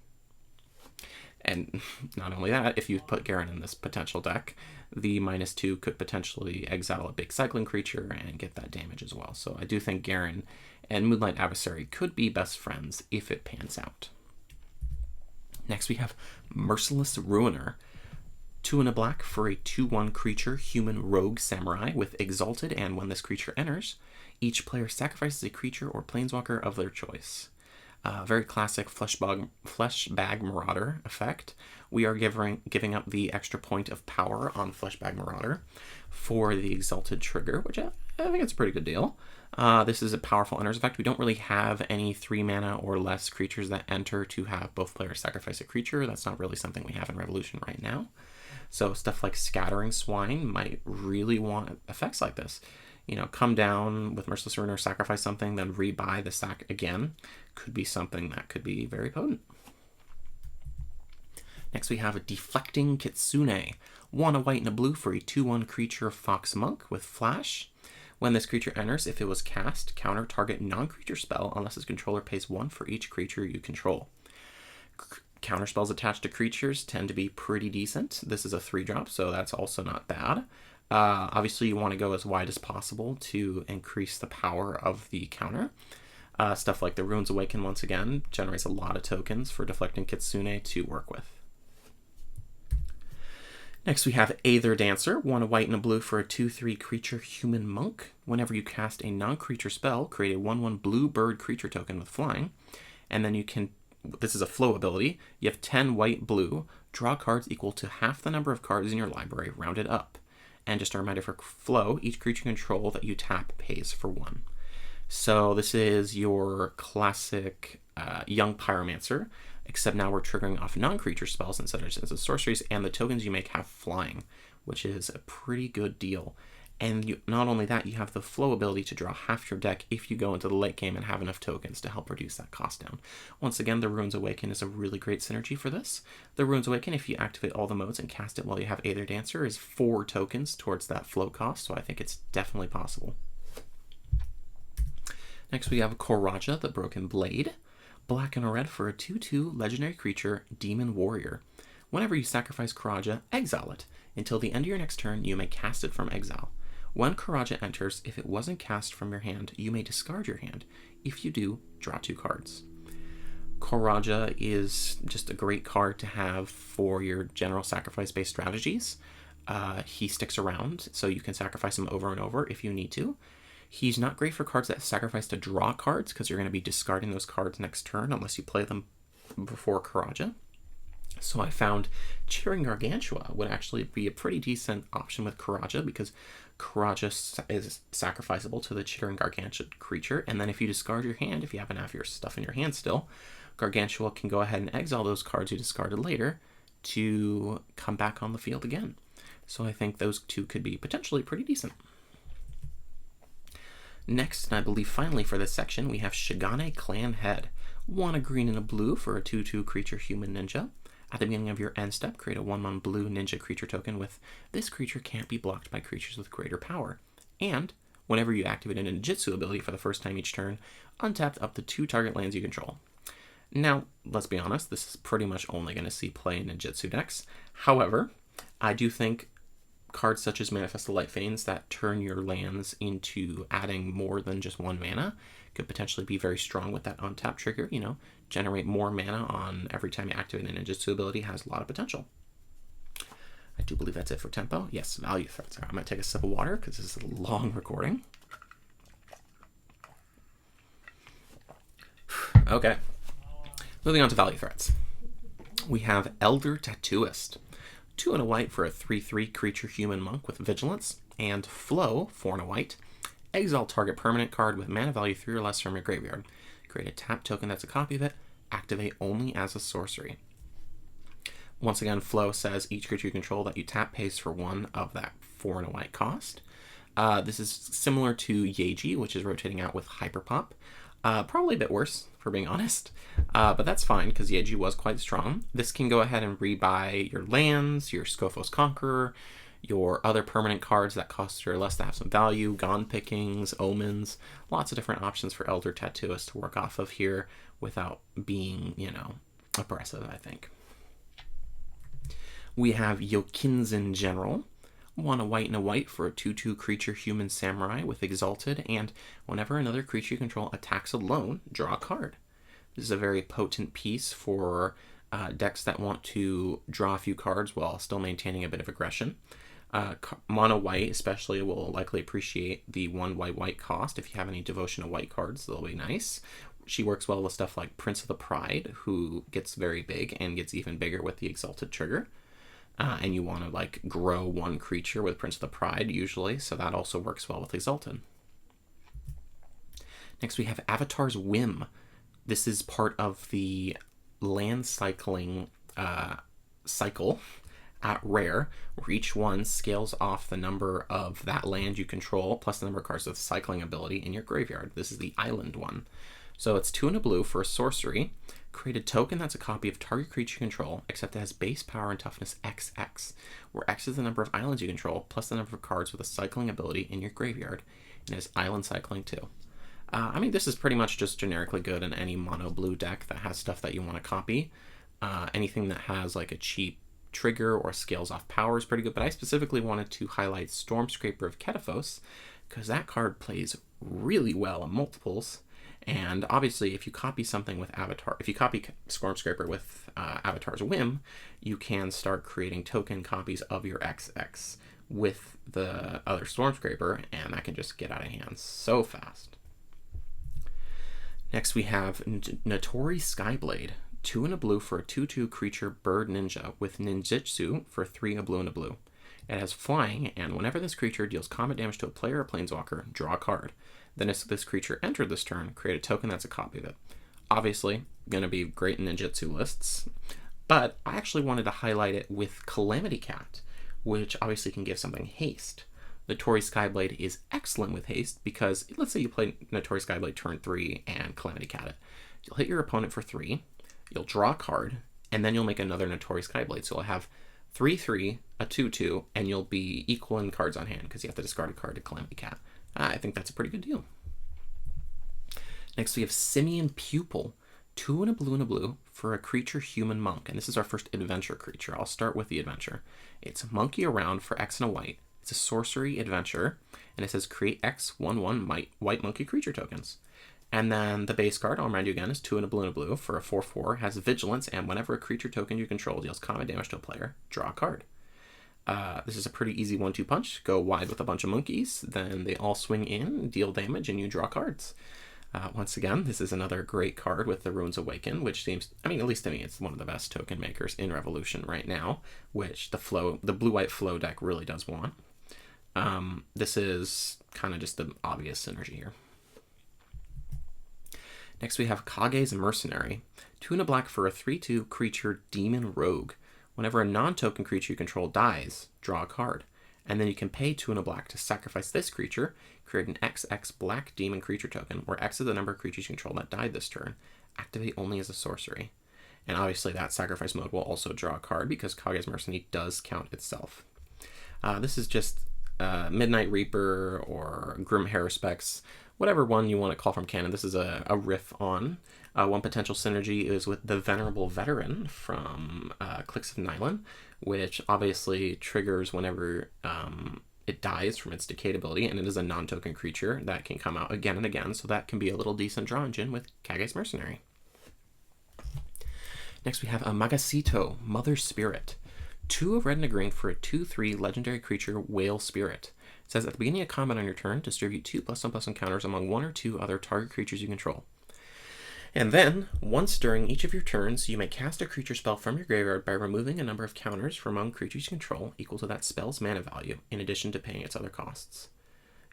[SPEAKER 1] And not only that, if you put Garen in this potential deck, the -2 could potentially exile a big cycling creature and get that damage as well. So I do think Garen and Moonlight Adversary could be best friends if it pans out. Next we have Merciless Ruiner. 2 and a black for a 2/1 creature Human Rogue Samurai with Exalted, and when this creature enters, each player sacrifices a creature or planeswalker of their choice. Very classic Fleshbag Marauder effect. We are giving up the extra point of power on Fleshbag Marauder for the Exalted trigger, which I think it's a pretty good deal. This is a powerful enters effect. We don't really have any 3 mana or less creatures that enter to have both players sacrifice a creature. That's not really something we have in Revolution right now. So stuff like Scattering Swine might really want effects like this. Come down with Merciless Ruiner, sacrifice something, then rebuy the sack again. Could be something that could be very potent. Next we have a Deflecting Kitsune. 1 a white and a blue for a 2/1 creature Fox Monk with Flash. When this creature enters, if it was cast, counter target non-creature spell unless its controller pays 1 for each creature you control. Counter spells attached to creatures tend to be pretty decent. This is a 3-drop, so that's also not bad. Obviously, you want to go as wide as possible to increase the power of the counter. Stuff like the Runes Awaken, once again, generates a lot of tokens for Deflecting Kitsune to work with. Next, we have Aether Dancer. 1 a white and a blue for a 2/3 creature Human Monk. Whenever you cast a non-creature spell, create a 1/1 blue bird creature token with flying. And then you can this is a flow ability. You have 10 white, blue. Draw cards equal to half the number of cards in your library, rounded up. And just a reminder for flow, each creature control that you tap pays for 1. So this is your classic young pyromancer, except now we're triggering off non-creature spells instead of just sorceries, and the tokens you make have flying, which is a pretty good deal. And not only that, you have the flow ability to draw half your deck if you go into the late game and have enough tokens to help reduce that cost down. Once again, the Runes Awaken is a really great synergy for this. The Runes Awaken, if you activate all the modes and cast it while you have Aether Dancer, is 4 tokens towards that flow cost, so I think it's definitely possible. Next we have Koraja, the Broken Blade. Black and a red for a 2/2 legendary creature, Demon Warrior. Whenever you sacrifice Koraja, exile it. Until the end of your next turn, you may cast it from exile. When Koraja enters, if it wasn't cast from your hand, you may discard your hand. If you do, draw 2 cards. Koraja is just a great card to have for your general sacrifice-based strategies. He sticks around, so you can sacrifice him over and over if you need to. He's not great for cards that sacrifice to draw cards, because you're going to be discarding those cards next turn unless you play them before Koraja. So I found Chittering Gargantua would actually be a pretty decent option with Koraja, because Koraja is sacrificable to the Chittering Gargantua creature, and then if you discard your hand, if you happen to have your stuff in your hand still, Gargantua can go ahead and exile those cards you discarded later to come back on the field again. So I think those 2 could be potentially pretty decent. Next, and I believe finally for this section, we have Shigane Clan Head. 1 a green and a blue for a 2/2 creature human ninja. At the beginning of your end step, create a 1/1 blue ninja creature token with this creature can't be blocked by creatures with greater power. And whenever you activate a ninjutsu ability for the first time each turn, untap up to 2 target lands you control. Now, let's be honest, this is pretty much only going to see play in ninjutsu decks. However, I do think cards such as Manifest the Light Fanes that turn your lands into adding more than just 1 mana could potentially be very strong with that untap trigger. Generate more mana on every time you activate a ninjutsu ability has a lot of potential. I do believe that's it for tempo. Yes, value threats. I'm going to take a sip of water because this is a long recording. Okay, moving on to value threats. We have Elder Tattooist. 2 and a white for a 3/3 creature human monk with vigilance, and flow, 4 and a white. Exile target permanent card with mana value 3 or less from your graveyard. Create a tap token that's a copy of it. Activate only as a sorcery. Once again, flow says each creature you control that you tap pays for 1 of that 4 and a white cost. This is similar to Yeji, which is rotating out with Hyperpop. Probably a bit worse, for being honest. But that's fine, because Yeji was quite strong. This can go ahead and rebuy your lands, your Scophos Conqueror, your other permanent cards that cost you or less to have some value, Gone Pickings, Omens, lots of different options for Elder Tattooist to work off of here without being, oppressive, I think. We have Yokinzan General. 1 a white and a white for a 2/2 creature human samurai with Exalted, and whenever another creature you control attacks alone, draw a card. This is a very potent piece for decks that want to draw a few cards while still maintaining a bit of aggression. Mono white especially will likely appreciate the 1 white cost. If you have any Devotion to White cards, they'll be nice. She works well with stuff like Prince of the Pride, who gets very big and gets even bigger with the Exalted trigger. And you want to grow 1 creature with Prince of the Pride usually, so that also works well with Exalted. Next we have Avatar's Whim. This is part of the land cycling cycle at rare, where each one scales off the number of that land you control plus the number of cards with the cycling ability in your graveyard. This is the island one. So it's 2 and a blue for a sorcery. Create a token that's a copy of target creature you control, except it has base power and toughness XX, where X is the number of islands you control, plus the number of cards with a cycling ability in your graveyard, and it has island cycling too. This is pretty much just generically good in any mono blue deck that has stuff that you want to copy. Anything that has a cheap trigger or scales off power is pretty good, but I specifically wanted to highlight Stormscraper of Ketaphos, because that card plays really well in multiples. And obviously, if you copy something with Avatar, if you copy Stormscraper with Avatar's Whim, you can start creating token copies of your XX with the other Stormscraper, and that can just get out of hand so fast. Next, we have Notori Skyblade. 2 and a blue for a 2/2 creature bird ninja with ninjutsu for 3 a blue and a blue. It has flying, and whenever this creature deals combat damage to a player or planeswalker, draw a card. Then if this creature entered this turn, create a token that's a copy of it. Obviously, going to be great in ninjutsu lists, but I actually wanted to highlight it with Calamity Cat, which obviously can give something haste. Notorious Skyblade is excellent with haste because let's say you play Notorious Skyblade turn 3 and Calamity Cat it. You'll hit your opponent for 3, you'll draw a card, and then you'll make another Notorious Skyblade. So you'll have 3/3, a 2/2, and you'll be equal in cards on hand because you have to discard a card to Calamity Cat. I think that's a pretty good deal. Next we have Simian Pupil, 2 and a blue for a creature human monk. And this is our first adventure creature. I'll start with the adventure. It's Monkey Around for X and a white. It's a sorcery adventure, and it says create X 1/1 white monkey creature tokens. And then the base card, I'll remind you again, is 2 and a blue for a 4/4, has vigilance, and whenever a creature token you control deals combat damage to a player, draw a card. This is a pretty easy 1-2 punch. Go wide with a bunch of monkeys, then they all swing in, deal damage, and you draw cards. Once again, this is another great card with the Runes Awaken, which seems, I mean, at least to me, it's one of the best token makers in Revolution right now, which the blue-white flow deck really does want. This is kind of just the obvious synergy here. Next we have Kage's Mercenary, 2 and a black for a 3/2 creature demon rogue. Whenever a non-token creature you control dies, draw a card. And then you can pay 2 and a black to sacrifice this creature, create an XX black demon creature token, where X is the number of creatures you control that died this turn. Activate only as a sorcery. And obviously that sacrifice mode will also draw a card because Kage's Mercenary does count itself. This is just Midnight Reaper or Grim Haruspex, whatever one you want to call from canon. This is a riff on. One potential synergy is with the Venerable Veteran from Clix of Nylon, which obviously triggers whenever it dies from its decayed ability, and it is a non-token creature that can come out again and again, so that can be a little decent draw engine with Kage's Mercenary. Next we have a Magacito, Mother Spirit. 2 of red and a green for a 2/3 legendary creature Whale Spirit. It says at the beginning of combat on your turn, distribute 2 +1/+1 counters among 1 or 2 other target creatures you control. And then, once during each of your turns, you may cast a creature spell from your graveyard by removing a number of counters from among creatures you control equal to that spell's mana value, in addition to paying its other costs.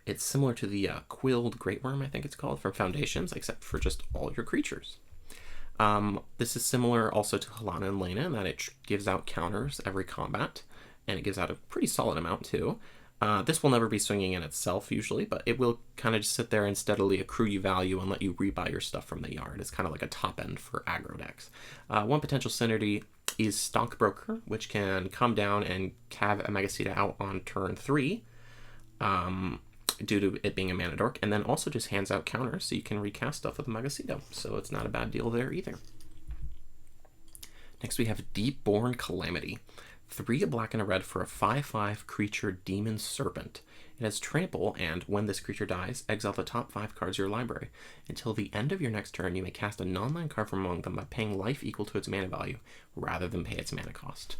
[SPEAKER 1] It's similar to the Quilled Great Worm, I think it's called, from Foundations, except for just all your creatures. This is similar also to Halana and Lena in that it gives out counters every combat, and it gives out a pretty solid amount too. This will never be swinging in itself usually, but it will kind of just sit there and steadily accrue you value and let you rebuy your stuff from the yard. It's kind of like a top end for aggro decks. One potential synergy is Stockbroker, which can come down and have a Magacita out on turn 3 due to it being a mana dork, and then also just hands out counters so you can recast stuff with a Magacito. So it's not a bad deal there either. Next we have Deepborn Calamity. 3 a black and a red for a 5/5 creature demon serpent. It has trample, and when this creature dies, exile the top 5 cards of your library. Until the end of your next turn, you may cast a non-land card from among them by paying life equal to its mana value, rather than pay its mana cost.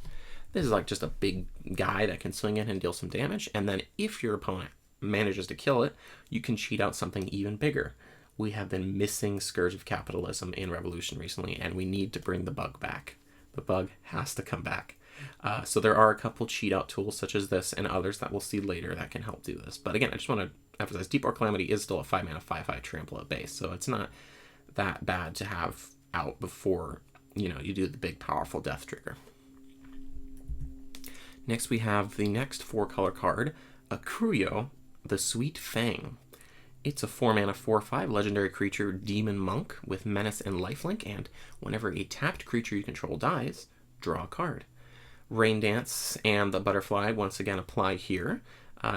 [SPEAKER 1] This is like just a big guy that can swing in and deal some damage, and then if your opponent manages to kill it, you can cheat out something even bigger. We have been missing Scourge of Capitalism in Revolution recently, and we need to bring the bug back. The bug has to come back. So there are a couple cheat out tools such as this and others that we'll see later that can help do this. But again, I just want to emphasize Deepborn Calamity is still a 5 mana 5/5 trample at base, so it's not that bad to have out before you do the big powerful death trigger. Next we have the next 4-color card, Akuyo, the Sweet Fang. It's a 4 mana 4/5 legendary creature demon monk with menace and lifelink, and whenever a tapped creature you control dies, draw a card. Rain Dance and the Butterfly once again apply here.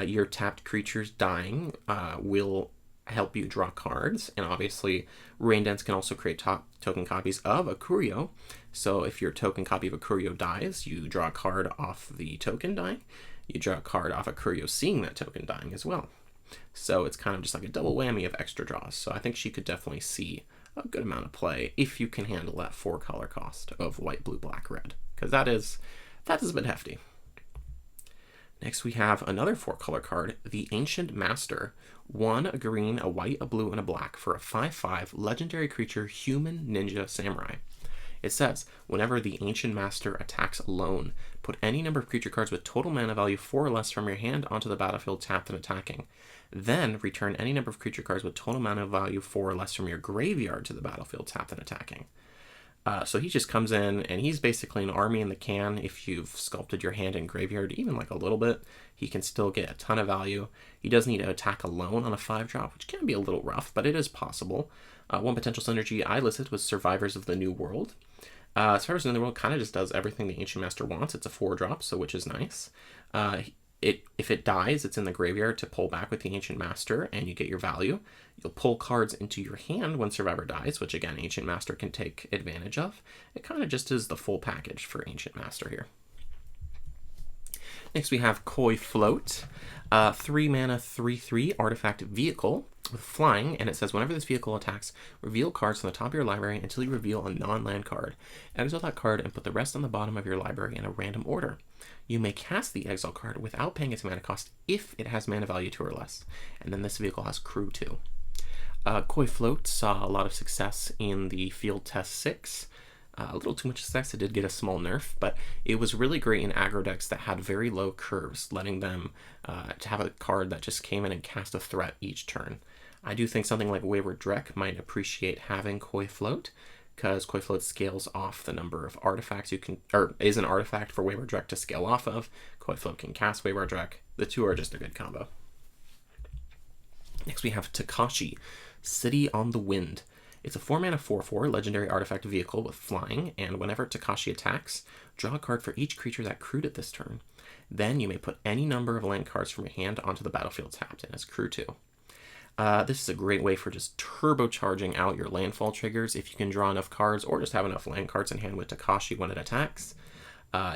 [SPEAKER 1] Your tapped creatures dying will help you draw cards, and obviously Rain Dance can also create token copies of Akuyo. So if your token copy of Akuyo dies, you draw a card off the token dying. You draw a card off Akuyo seeing that token dying as well. So it's kind of just like a double whammy of extra draws. So I think she could definitely see a good amount of play if you can handle that 4-color cost of white, blue, black, red, because that is a bit hefty. Next we have another 4-color card, the Ancient Master. 1 a green, a white, a blue, and a black for a 5/5 legendary creature human ninja samurai. It says, whenever the Ancient Master attacks alone, put any number of creature cards with total mana value 4 or less from your hand onto the battlefield tapped and attacking. Then return any number of creature cards with total mana value 4 or less from your graveyard to the battlefield tapped and attacking. So he just comes in, and he's basically an army in the can. If you've sculpted your hand in graveyard, even like a little bit, he can still get a ton of value. He does need to attack alone on a 5-drop, which can be a little rough, but it is possible. One potential synergy I listed was Survivors of the New World. Survivors of the New World kind of just does everything the Ancient Master wants. It's a 4-drop, so which is nice. If it dies, it's in the graveyard to pull back with the Ancient Master, and you get your value. You'll pull cards into your hand when Survivor dies, which again, Ancient Master can take advantage of. It kind of just is the full package for Ancient Master here. Next we have Koi Float, 3 mana, 3/3 artifact vehicle with flying, and it says whenever this vehicle attacks, reveal cards from the top of your library until you reveal a non-land card. Exile that card and put the rest on the bottom of your library in a random order. You may cast the exile card without paying its mana cost if it has mana value 2 or less, and then this vehicle has crew 2. Koi Float saw a lot of success in the Field Test 6. A little too much success. It did get a small nerf, but it was really great in aggro decks that had very low curves, letting them to have a card that just came in and cast a threat each turn. I do think something like Wayward Drek might appreciate having Koi Float, because Koi Float scales off the number of artifacts you can, or is an artifact for Wayward Drek to scale off of. Koi Float can cast Wayward Drek. The two are just a good combo. Next we have Takashi, City on the Wind. It's a 4 mana 4/4 legendary artifact vehicle with flying, and whenever Takashi attacks, draw a card for each creature that crewed it this turn. Then you may put any number of land cards from your hand onto the battlefield tapped, and as crew 2. This is a great way for just turbocharging out your landfall triggers. If you can draw enough cards or just have enough land cards in hand with Takashi when it attacks,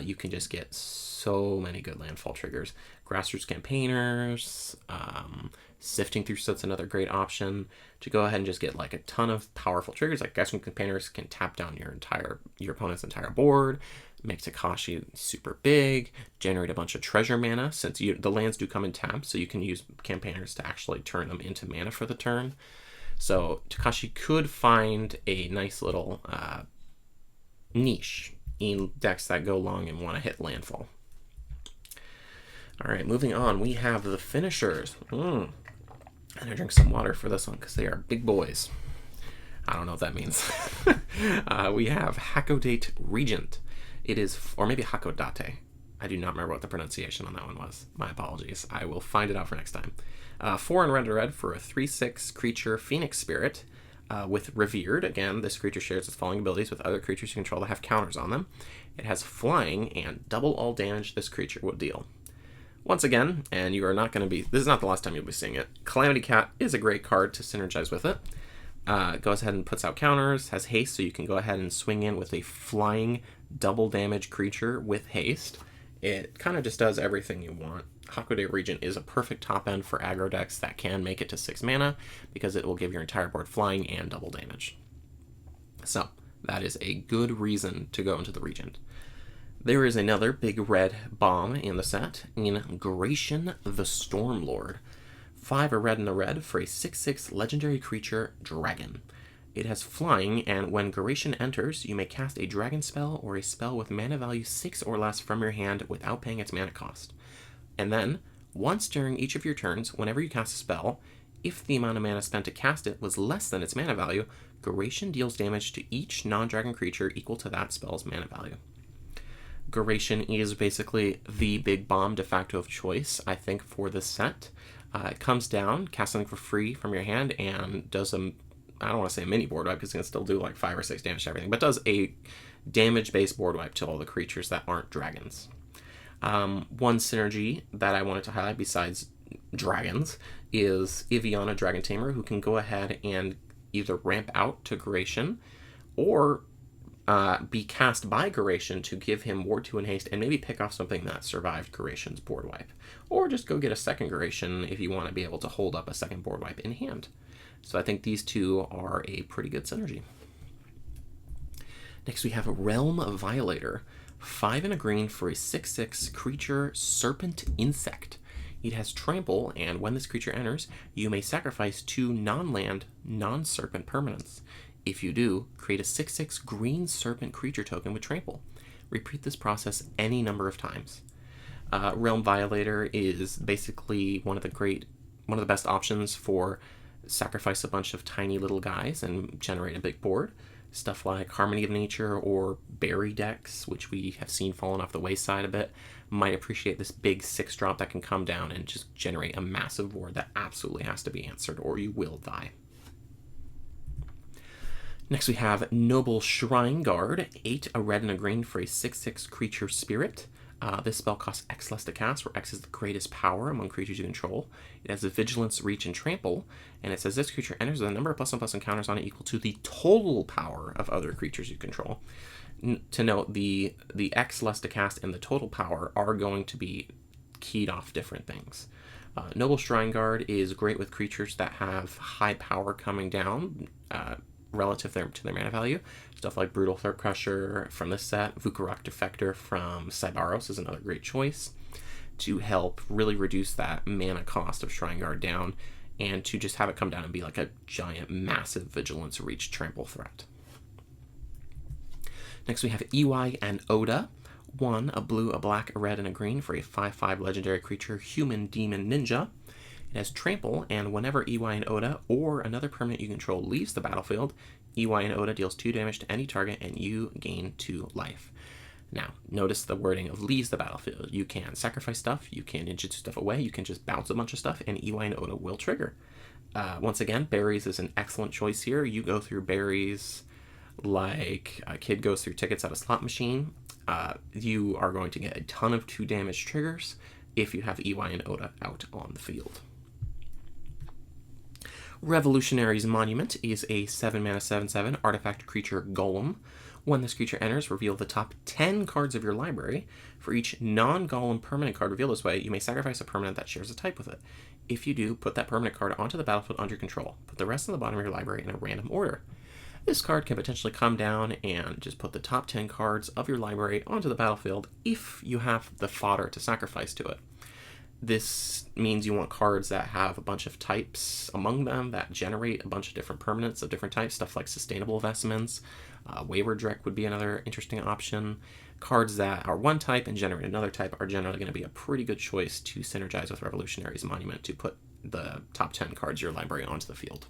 [SPEAKER 1] you can just get so many good landfall triggers. Grassroots Campaigners, Sifting Through Soot's another great option to go ahead and just get like a ton of powerful triggers. Like Grassroots Campaigners can tap down your opponent's entire board, make Takashi super big, generate a bunch of treasure mana, since the lands do come in tabs, so you can use Campaigners to actually turn them into mana for the turn. So Takashi could find a nice little niche in decks that go long and want to hit landfall. All right, moving on, we have the finishers. And I drink some water for this one because they are big boys. I don't know what that means. We have Hakodate Regent. It is, or maybe Hakodate. I do not remember what the pronunciation on that one was. My apologies. I will find it out for next time. 4 and red for a 3/6 creature Phoenix Spirit with Revered. Again, this creature shares its following abilities with other creatures you control that have counters on them. It has flying, and double all damage this creature would deal. Once again, and you are not going to be, this is not the last time you'll be seeing it, Calamity Cat is a great card to synergize with it. Goes ahead and puts out counters, has haste, so you can go ahead and swing in with a flying double damage creature with haste. It kind of just does everything you want. Hakodate Regent is a perfect top end for aggro decks that can make it to 6 mana, because it will give your entire board flying and double damage. So, that is a good reason to go into the Regent. There is another big red bomb in the set, in Gration the Stormlord. 5 red and a red for a 6/6 legendary creature, Dragon. It has flying, and when Gration enters, you may cast a dragon spell or a spell with mana value 6 or less from your hand without paying its mana cost. And then, once during each of your turns, whenever you cast a spell, if the amount of mana spent to cast it was less than its mana value, Gration deals damage to each non-dragon creature equal to that spell's mana value. Gration is basically the big bomb de facto of choice, I think, for this set. It comes down, casts something for free from your hand, and does I don't want to say a mini board wipe because it can still do like 5 or 6 damage to everything, but does a damage-based board wipe to all the creatures that aren't dragons. One synergy that I wanted to highlight besides dragons is Iviana Dragon Tamer, who can go ahead and either ramp out to Gration or be cast by Gration to give him Ward 2 and haste, and maybe pick off something that survived Garation's board wipe. Or just go get a second Gration if you want to be able to hold up a second board wipe in hand. So I think these two are a pretty good synergy. Next we have Realm Violator. 5 and a green for a 6/6 creature Serpent Insect. It has trample, and when this creature enters, you may sacrifice 2 non-land, non-serpent permanents. If you do, create a 6/6 green serpent creature token with trample. Repeat this process any number of times. Realm Violator is basically one of the best options for sacrifice a bunch of tiny little guys and generate a big board. Stuff like Harmony of Nature or Berry decks, which we have seen fallen off the wayside a bit, might appreciate this big 6-drop that can come down and just generate a massive board that absolutely has to be answered, or you will die. Next we have Noble Shrine Guard, 8, a red and a green for a 6/6 creature spirit. This spell costs X less to cast, where X is the greatest power among creatures you control. It has a Vigilance, Reach, and Trample, and it says this creature enters with a number of +1/+1 encounters on it equal to the total power of other creatures you control. To note, the X less to cast and the total power are going to be keyed off different things. Noble Shrine Guard is great with creatures that have high power coming down, relative to their mana value. Stuff like Brutal Throat Crusher from this set, Vukarok Defector from Cybaros is another great choice to help really reduce that mana cost of Shrine Guard down, and to just have it come down and be like a giant, massive Vigilance, Reach, Trample threat. Next we have Ewai and Oda. 1, a blue, a black, a red, and a green for a 5/5 legendary creature, Human Demon Ninja. It has Trample, and whenever Ewai and Oda or another permanent you control leaves the battlefield, Ewai and Oda deals 2 damage to any target and you gain 2 life. Now, notice the wording of leaves the battlefield. You can sacrifice stuff, you can ninjutsu stuff away, you can just bounce a bunch of stuff, and Ewai and Oda will trigger. Once again, berries is an excellent choice here. You go through berries like a kid goes through tickets at a slot machine. You are going to get a ton of 2 damage triggers if you have Ewai and Oda out on the field. Revolutionary's Monument is a 7-mana 7/7 artifact creature golem. When this creature enters, reveal the top 10 cards of your library. For each non-golem permanent card revealed this way, you may sacrifice a permanent that shares a type with it. If you do, put that permanent card onto the battlefield under your control. Put the rest on the bottom of your library in a random order. This card can potentially come down and just put the top 10 cards of your library onto the battlefield if you have the fodder to sacrifice to it. This means you want cards that have a bunch of types among them that generate a bunch of different permanents of different types, stuff like Sustainable Vestments. Wayward Drek would be another interesting option. Cards that are one type and generate another type are generally going to be a pretty good choice to synergize with Revolutionary's Monument to put the top 10 cards of your library onto the field.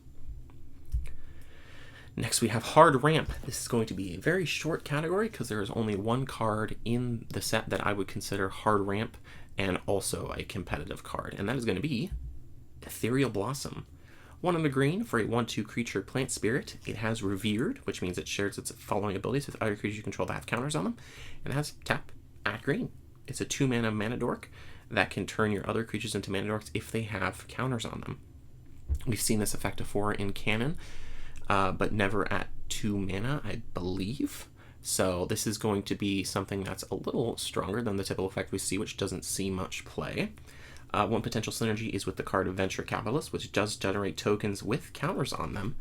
[SPEAKER 1] Next we have Hard Ramp. This is going to be a very short category because there is only one card in the set that I would consider Hard Ramp and also a competitive card, and that is going to be Ethereal Blossom. 1 in the green for a 1/2 creature plant spirit. It has Revered, which means it shares its following abilities with other creatures you control that have counters on them, and it has tap at green. It's a 2-mana mana dork that can turn your other creatures into mana dorks if they have counters on them. We've seen this effect before in canon, but never at 2 mana, I believe. So this is going to be something that's a little stronger than the typical effect we see, which doesn't see much play. One potential synergy is with the card Venture Capitalist, which does generate tokens with counters on them.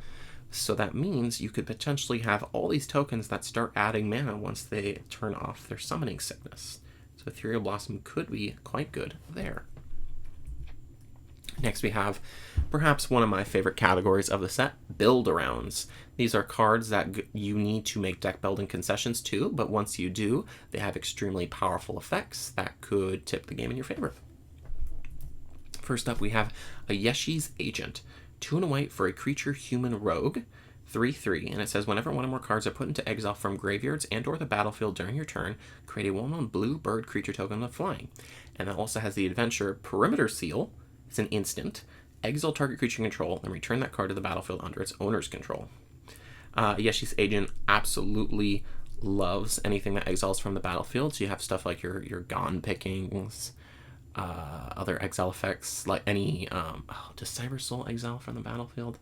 [SPEAKER 1] So that means you could potentially have all these tokens that start adding mana once they turn off their summoning sickness. So Ethereal Blossom could be quite good there. Next we have perhaps one of my favorite categories of the set, Build-Arounds. These are cards that you need to make deck building concessions to, but once you do, they have extremely powerful effects that could tip the game in your favor. First up, we have a Yeshi's Agent. 2 and a white for a creature human rogue, 3/3, and it says whenever one or more cards are put into exile from graveyards and or the battlefield during your turn, create a 1/1 blue bird creature token with flying. And that also has the adventure Perimeter Seal. It's an instant. Exile target creature control and return that card to the battlefield under its owner's control. Yeshi's Agent absolutely loves anything that exiles from the battlefield. So you have stuff like your Gone Pickings, other exile effects, like any... does Cyber Soul exile from the battlefield?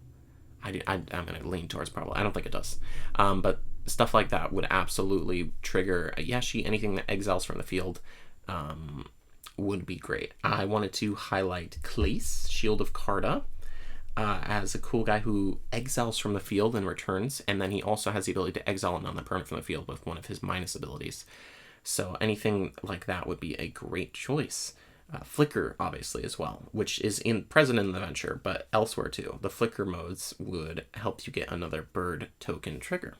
[SPEAKER 1] I'm going to lean towards probably. I don't think it does. But stuff like that would absolutely trigger a Yeshi. Anything that exiles from the field would be great. I wanted to highlight Clace, Shield of Karda, as a cool guy who exiles from the field and returns, and then he also has the ability to exile a non-permanent from the field with one of his minus abilities. So anything like that would be a great choice. Flicker, obviously, as well, which is present in the adventure, but elsewhere too. The flicker modes would help you get another bird token trigger.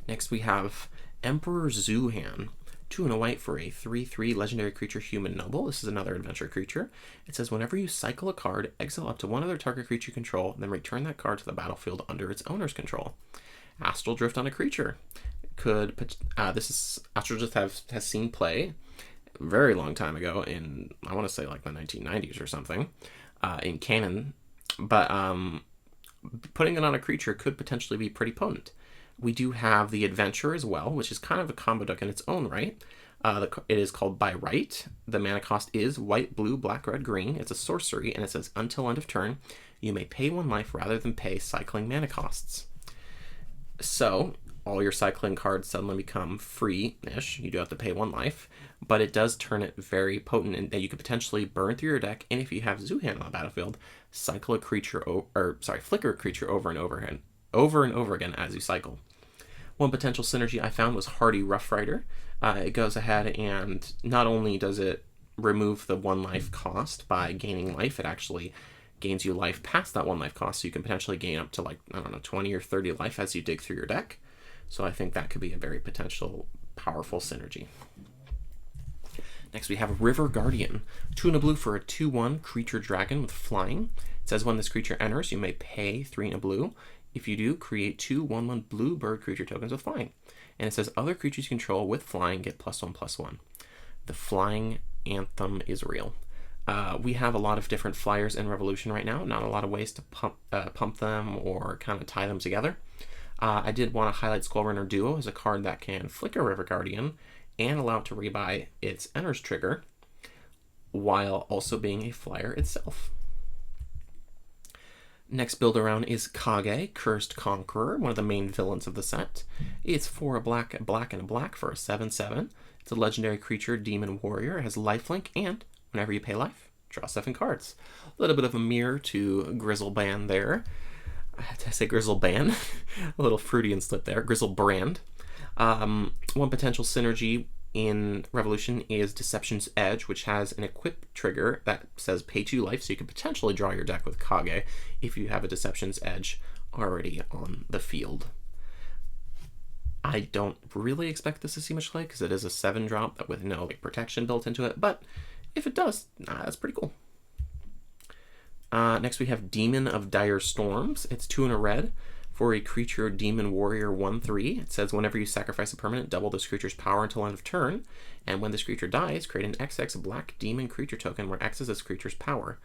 [SPEAKER 1] Next, we have Emperor Zuhan. 2 and a white for a 3/3 legendary creature, human noble. This is another adventure creature. It says whenever you cycle a card, exile up to one other target creature you control, then return that card to the battlefield under its owner's control. Astral Drift on a creature. Astral Drift has seen play a very long time ago in, I want to say, like the 1990s or something, in canon. But putting it on a creature could potentially be pretty potent. We do have the Adventure as well, which is kind of a combo deck in its own right. It is called By Right. The mana cost is white, blue, black, red, green. It's a sorcery, and it says until end of turn, you may pay 1 life rather than pay cycling mana costs. So all your cycling cards suddenly become free-ish. You do have to pay 1 life, but it does turn it very potent, and that you could potentially burn through your deck. And if you have Zuhan on the battlefield, flicker a creature over and over again as you cycle. One potential synergy I found was Hardy Rough Rider. It goes ahead and not only does it remove the 1 life cost by gaining life, it actually gains you life past that 1 life cost, so you can potentially gain up to, like, I don't know, 20 or 30 life as you dig through your deck. So I think that could be a very potential powerful synergy. Next, we have River Guardian. 2 and a blue for a 2/1 creature dragon with flying. It says when this creature enters, you may pay 3 and a blue. If you do, create 2 1/1 blue bird creature tokens with flying. And it says other creatures you control with flying get +1/+1. The flying anthem is real. We have a lot of different flyers in Revolution right now. Not a lot of ways to pump them or kind of tie them together. I did want to highlight Skullrunner Duo as a card that can flicker River Guardian and allow it to rebuy its enters trigger while also being a flyer itself. Next build around is Kage, Cursed Conqueror, one of the main villains of the set. It's for a black and a black for a 7/7. It's a legendary creature, demon warrior. It has lifelink, and whenever you pay life, draw 7 cards. A little bit of a mirror to Grizzlebrand there. Did I say Grizzlebrand? A little Freudian slip there. Grizzlebrand. One potential synergy in Revolution is Deception's Edge, which has an equip trigger that says pay 2 life, so you could potentially draw your deck with Kage if you have a Deception's Edge already on the field. I don't really expect this to see much play because it is a 7-drop with no protection built into it, but if it does, that's pretty cool. Next we have Demon of Dire Storms. It's 2 and a red for a creature, Demon Warrior 1/3. It says whenever you sacrifice a permanent, double this creature's power until end of turn, and when this creature dies, create an XX black demon creature token where X is this creature's power.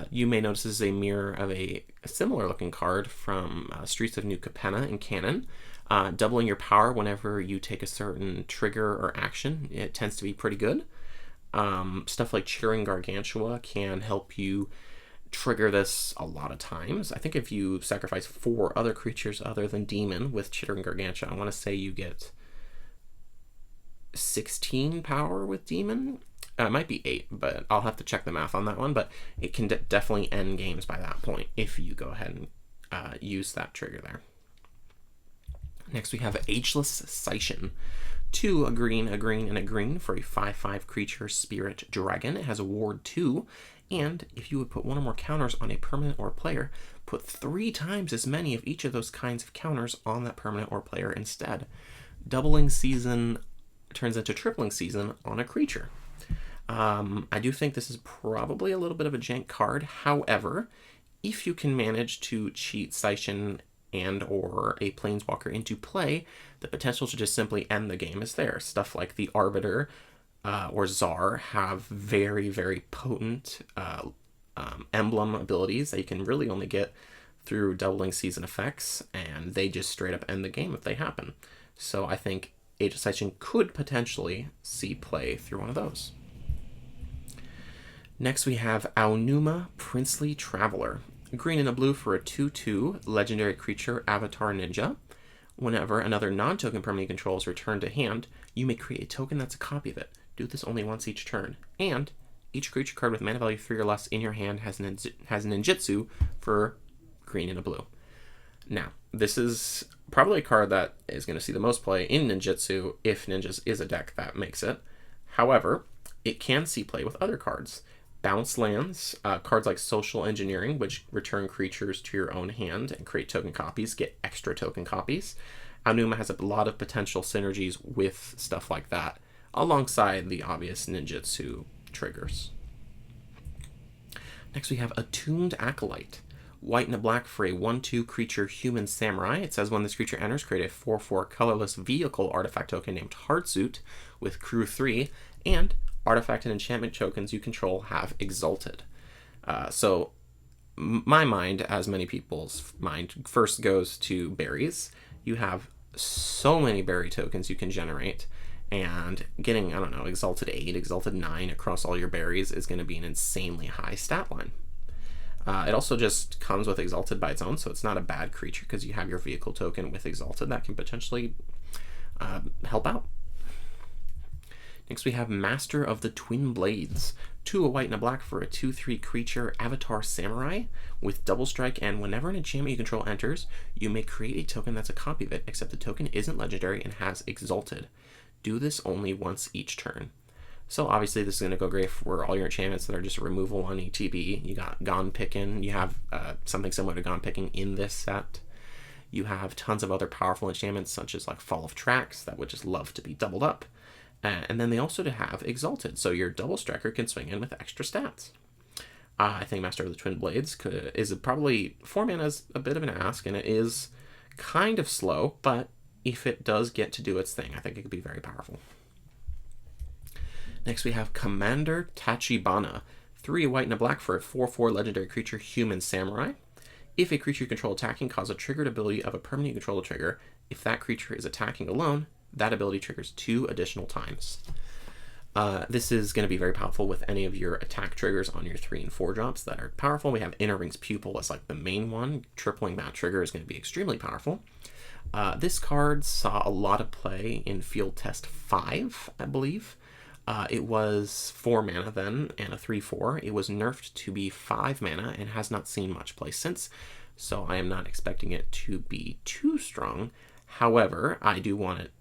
[SPEAKER 1] You may notice this is a mirror of a similar looking card from Streets of New Capenna in canon. Doubling your power whenever you take a certain trigger or action, it tends to be pretty good. Stuff like Chittering Gargantua can help you trigger this a lot of times. I think if you sacrifice 4 other creatures other than demon with Chittering Gargantua, I want to say you get 16 power with demon. It might be 8, but I'll have to check the math on that one. But it can definitely end games by that point if you go ahead and use that trigger there. Next we have Ageless Scission. 2, a green, and a green for a 5/5 creature spirit dragon. It has a ward 2, and if you would put 1 or more counters on a permanent or player, put 3 times as many of each of those kinds of counters on that permanent or player instead. Doubling season turns into tripling season on a creature. I do think this is probably a little bit of a jank card. However, if you can manage to cheat Scission and or a Planeswalker into play, the potential to just simply end the game is there. Stuff like the Arbiter or Czar have very, very potent emblem abilities that you can really only get through doubling season effects, and they just straight up end the game if they happen. So I think Age of Scission could potentially see play through one of those. Next we have Aonuma, Princely Traveler. Green and a blue for a 2/2 legendary creature, Avatar Ninja. Whenever another non-token permanent you control is returned to hand, you may create a token that's a copy of it. Do this only once each turn. And each creature card with mana value 3 or less in your hand has an ninjutsu for green and a blue. Now, this is probably a card that is going to see the most play in ninjutsu if ninjas is a deck that makes it. However, it can see play with other cards. Bounce lands, cards like Social Engineering, which return creatures to your own hand and create token copies, get extra token copies. Aonuma has a lot of potential synergies with stuff like that, alongside the obvious ninjutsu triggers. Next we have Attuned Acolyte. White and a black for a 1/2 creature human samurai. It says when this creature enters, create a 4/4 colorless vehicle artifact token named Heartsuit with crew 3, and artifact and enchantment tokens you control have exalted. So my mind, as many people's mind, first goes to berries. You have so many berry tokens you can generate, and getting, I don't know, exalted 8, exalted 9 across all your berries is going to be an insanely high stat line. It also just comes with Exalted by its own, so it's not a bad creature because you have your vehicle token with Exalted that can potentially help out. Next we have Master of the Twin Blades. 2 a white and a black for a 2/3 creature Avatar Samurai with double strike, and whenever an enchantment you control enters, you may create a token that's a copy of it, except the token isn't legendary and has Exalted. Do this only once each turn. So obviously this is going to go great for all your enchantments that are just removal on ETB. You got Gone Pickin', you have something similar to Gone Picking in this set. You have tons of other powerful enchantments such as like Fall of Tracks that would just love to be doubled up. And then they also have Exalted, so your double striker can swing in with extra stats. I think Master of the Twin Blades is probably 4 mana is a bit of an ask, and it is kind of slow, but if it does get to do its thing, I think it could be very powerful. Next we have Commander Tachibana. 3 white and a black for a 4/4 legendary creature human samurai. If a creature you control attacking, cause a triggered ability of a permanent you control to trigger. If that creature is attacking alone, that ability triggers 2 additional times. This is going to be very powerful with any of your attack triggers on your 3 and 4 drops that are powerful. We have Inner Ring's Pupil as like the main one. Tripling that trigger is going to be extremely powerful. This card saw a lot of play in Field Test 5, I believe. It was 4 mana then, and a 3/4. It was nerfed to be 5 mana and has not seen much play since, so I am not expecting it to be too strong. However, I do wanted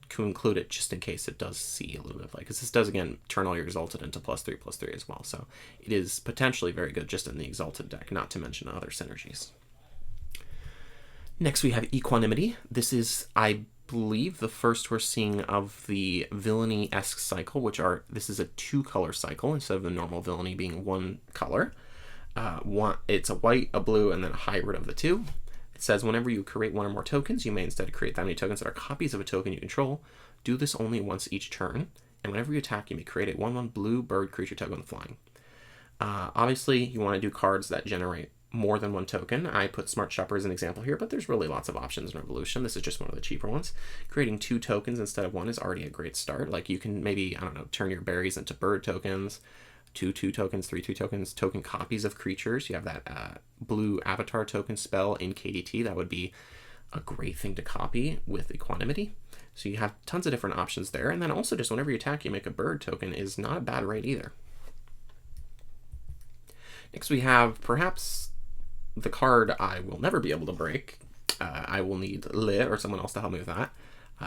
[SPEAKER 1] to include it just in case it does see a little bit of play, because this does, again, turn all your Exalted into +3/+3 as well, so it is potentially very good just in the Exalted deck, not to mention other synergies. Next we have Equanimity. This is, I believe, the first we're seeing of the villainy-esque cycle, this is a 2-color cycle instead of the normal villainy being 1 color. It's a white, a blue, and then a hybrid of the 2. It says whenever you create 1 or more tokens, you may instead create that many tokens that are copies of a token you control. Do this only once each turn, and whenever you attack, you may create a 1/1 blue bird creature token with flying. Obviously, you want to do cards that generate more than 1 token. I put Smart Shopper as an example here, but there's really lots of options in Revolution. This is just one of the cheaper ones. Creating 2 tokens instead of 1 is already a great start. Like, you can maybe, I don't know, turn your berries into bird tokens, 2 tokens, 3 tokens, token copies of creatures. You have that blue avatar token spell in KDT. That would be a great thing to copy with Equanimity. So you have tons of different options there. And then also just whenever you attack, you make a bird token is not a bad rate either. Next we have perhaps the card I will never be able to break. I will need Lit or someone else to help me with that.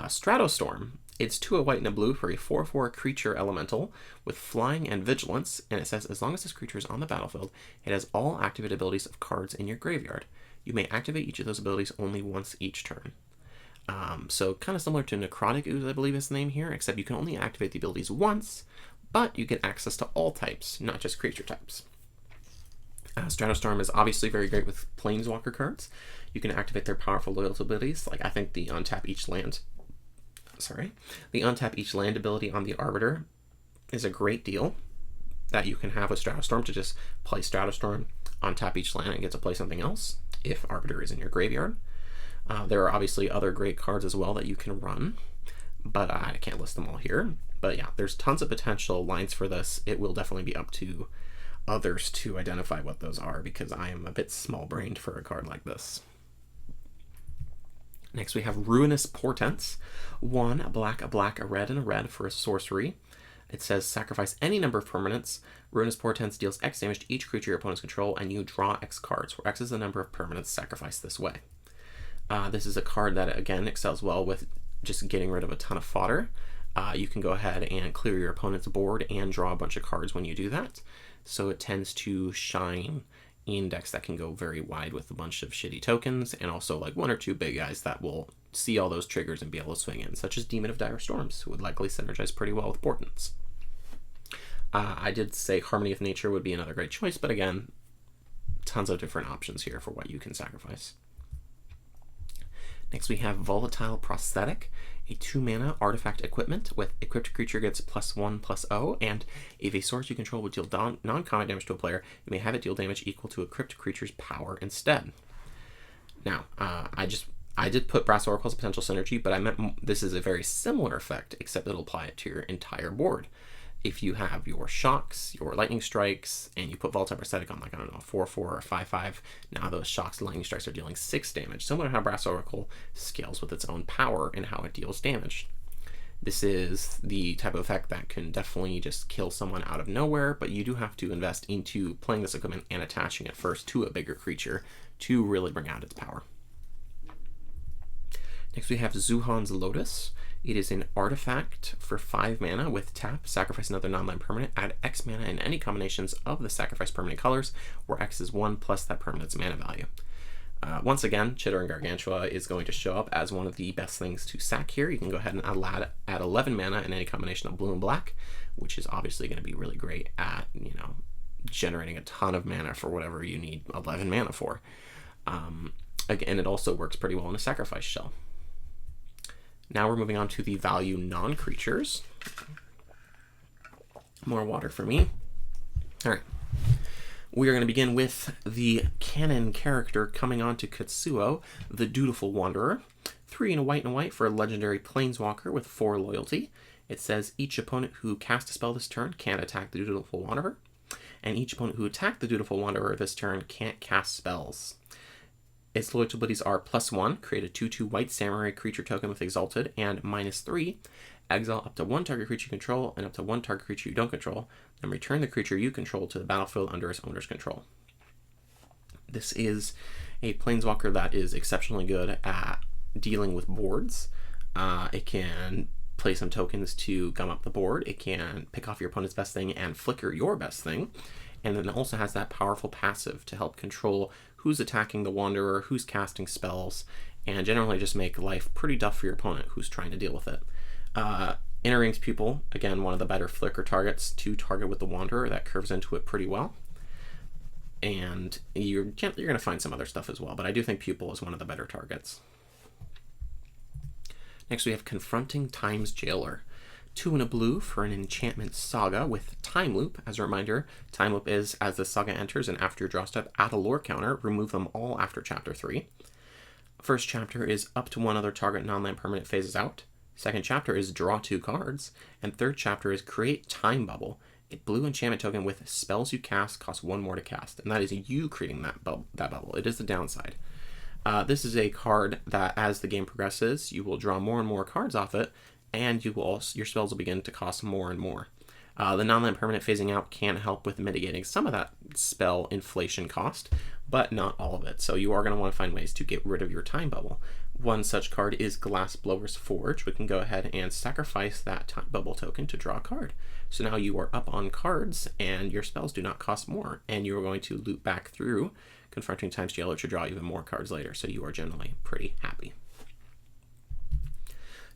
[SPEAKER 1] Stratostorm. It's 2 a white and a blue for a 4/4 creature elemental with flying and vigilance, and it says as long as this creature is on the battlefield, it has all activated abilities of cards in your graveyard. You may activate each of those abilities only once each turn. So kind of similar to Necrotic Ooze, I believe is the name here, except you can only activate the abilities once, but you get access to all types, not just creature types. Stratostorm is obviously very great with Planeswalker cards. You can activate their powerful loyalty abilities. Like, I think the untap each land ability on the Arbiter is a great deal that you can have with Stratostorm to just play Stratostorm, untap each land, and get to play something else if Arbiter is in your graveyard. There are obviously other great cards as well that you can run, but I can't list them all here. But yeah, there's tons of potential lines for this. It will definitely be up to others to identify what those are, because I am a bit small-brained for a card like this. Next we have Ruinous Portents. 1 a black, a red, and a red for a sorcery. It says sacrifice any number of permanents. Ruinous Portents deals X damage to each creature your opponents control, and you draw X cards, where X is the number of permanents sacrificed this way. This is a card that, again, excels well with just getting rid of a ton of fodder. You can go ahead and clear your opponent's board and draw a bunch of cards when you do that. So it tends to shine in decks that can go very wide with a bunch of shitty tokens, and also like one or two big guys that will see all those triggers and be able to swing in, such as Demon of Dire Storms, who would likely synergize pretty well with Portents. I did say Harmony of Nature would be another great choice, but again, tons of different options here for what you can sacrifice. Next we have Volatile Prosthetic, a 2-mana artifact equipment with equipped creature gets +1/+0, and if a source you control would deal non-combat damage to a player, you may have it deal damage equal to equipped creature's power instead. Now, I did put Brass Oracle as a potential synergy, but I meant this is a very similar effect, except it'll apply it to your entire board. If you have your shocks, your lightning strikes, and you put Volatile Prosthetic on, like, I don't know, 4/4 or 5/5, now those shocks and lightning strikes are dealing 6 damage, similar to how Brass Oracle scales with its own power and how it deals damage. This is the type of effect that can definitely just kill someone out of nowhere, but you do have to invest into playing this equipment and attaching it first to a bigger creature to really bring out its power. Next we have Zuhan's Lotus. It is an artifact for 5 mana with tap, sacrifice another non-land permanent, add X mana in any combinations of the sacrifice permanent colors, where X is 1 plus that permanent's mana value. Once again, Chittering Gargantua is going to show up as one of the best things to sack here. You can go ahead and add 11 mana in any combination of blue and black, which is obviously going to be really great at, you know, generating a ton of mana for whatever you need 11 mana for. Again, it also works pretty well in a sacrifice shell. Now we're moving on to the value non-creatures. More water for me. All right. We are going to begin with the canon character coming on to Kitsuo, the Dutiful Wanderer. 3 and a white for a legendary planeswalker with 4 loyalty. It says each opponent who casts a spell this turn can't attack the Dutiful Wanderer, and each opponent who attacked the Dutiful Wanderer this turn can't cast spells. Its loyalty abilities are +1, create a 2/2 white samurai creature token with Exalted, and -3, exile up to 1 target creature you control and up to 1 target creature you don't control, and return the creature you control to the battlefield under its owner's control. This is a planeswalker that is exceptionally good at dealing with boards. It can play some tokens to gum up the board. It can pick off your opponent's best thing and flicker your best thing. And then it also has that powerful passive to help control who's attacking the Wanderer, who's casting spells, and generally just make life pretty tough for your opponent who's trying to deal with it. Inner Ring's Pupil, again, one of the better flicker targets to target with the Wanderer. That curves into it pretty well. And you're going to find some other stuff as well, but I do think Pupil is one of the better targets. Next we have Confronting Time's Jailer. 2 and a blue for an enchantment saga with Time Loop. As a reminder, Time Loop is as the saga enters and after your draw step, add a lore counter, remove them all after chapter 3. First chapter is up to 1 other target non-land permanent phases out. Second chapter is draw 2 cards. And third chapter is create Time Bubble, a blue enchantment token with spells you cast cost 1 more to cast. And that is you creating that bubble. It is the downside. This is a card that as the game progresses, you will draw more and more cards off it, and your spells will begin to cost more and more. The non-land permanent phasing out can help with mitigating some of that spell inflation cost, but not all of it. So you are going to want to find ways to get rid of your time bubble. One such card is Glassblower's Forge. We can go ahead and sacrifice that time bubble token to draw a card. So now you are up on cards, and your spells do not cost more, and you are going to loop back through Confronting Time's Jailer to draw even more cards later. So you are generally pretty happy.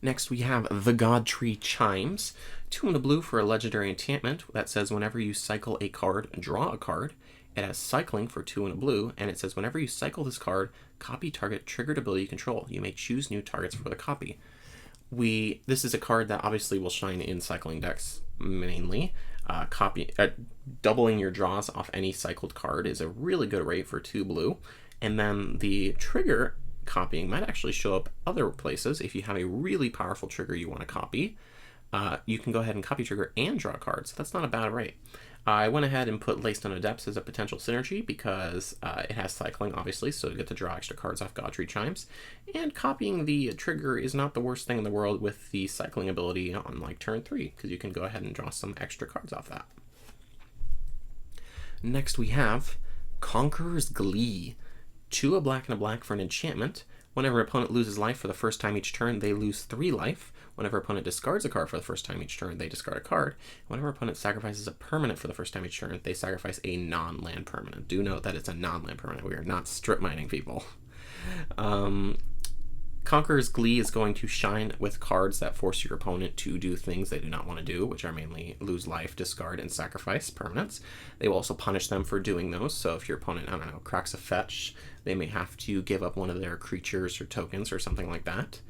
[SPEAKER 1] Next, we have the Godtree Chimes. 2 and a blue for a legendary enchantment that says whenever you cycle a card, draw a card. It has cycling for 2 and a blue, and it says whenever you cycle this card, copy target triggered ability you control. You may choose new targets for the copy. This is a card that obviously will shine in cycling decks mainly. Doubling your draws off any cycled card is a really good rate for 2 blue, and then the trigger copying might actually show up other places. If you have a really powerful trigger you want to copy, you can go ahead and copy trigger and draw cards. That's not a bad rate. I went ahead and put Laced on Adepts as a potential synergy because it has cycling, obviously, so you get to draw extra cards off Godtree Chimes. And copying the trigger is not the worst thing in the world with the cycling ability on like turn 3, because you can go ahead and draw some extra cards off that. Next we have Conqueror's Glee. 2 a black and a black for an enchantment. Whenever an opponent loses life for the first time each turn, they lose 3 life. Whenever opponent discards a card for the first time each turn, they discard a card. Whenever opponent sacrifices a permanent for the first time each turn, they sacrifice a non-land permanent. Do note that it's a non-land permanent. We are not strip mining people. Conqueror's Glee is going to shine with cards that force your opponent to do things they do not want to do, which are mainly lose life, discard, and sacrifice permanents. They will also punish them for doing those. So if your opponent, I don't know, cracks a fetch, they may have to give up one of their creatures or tokens or something like that.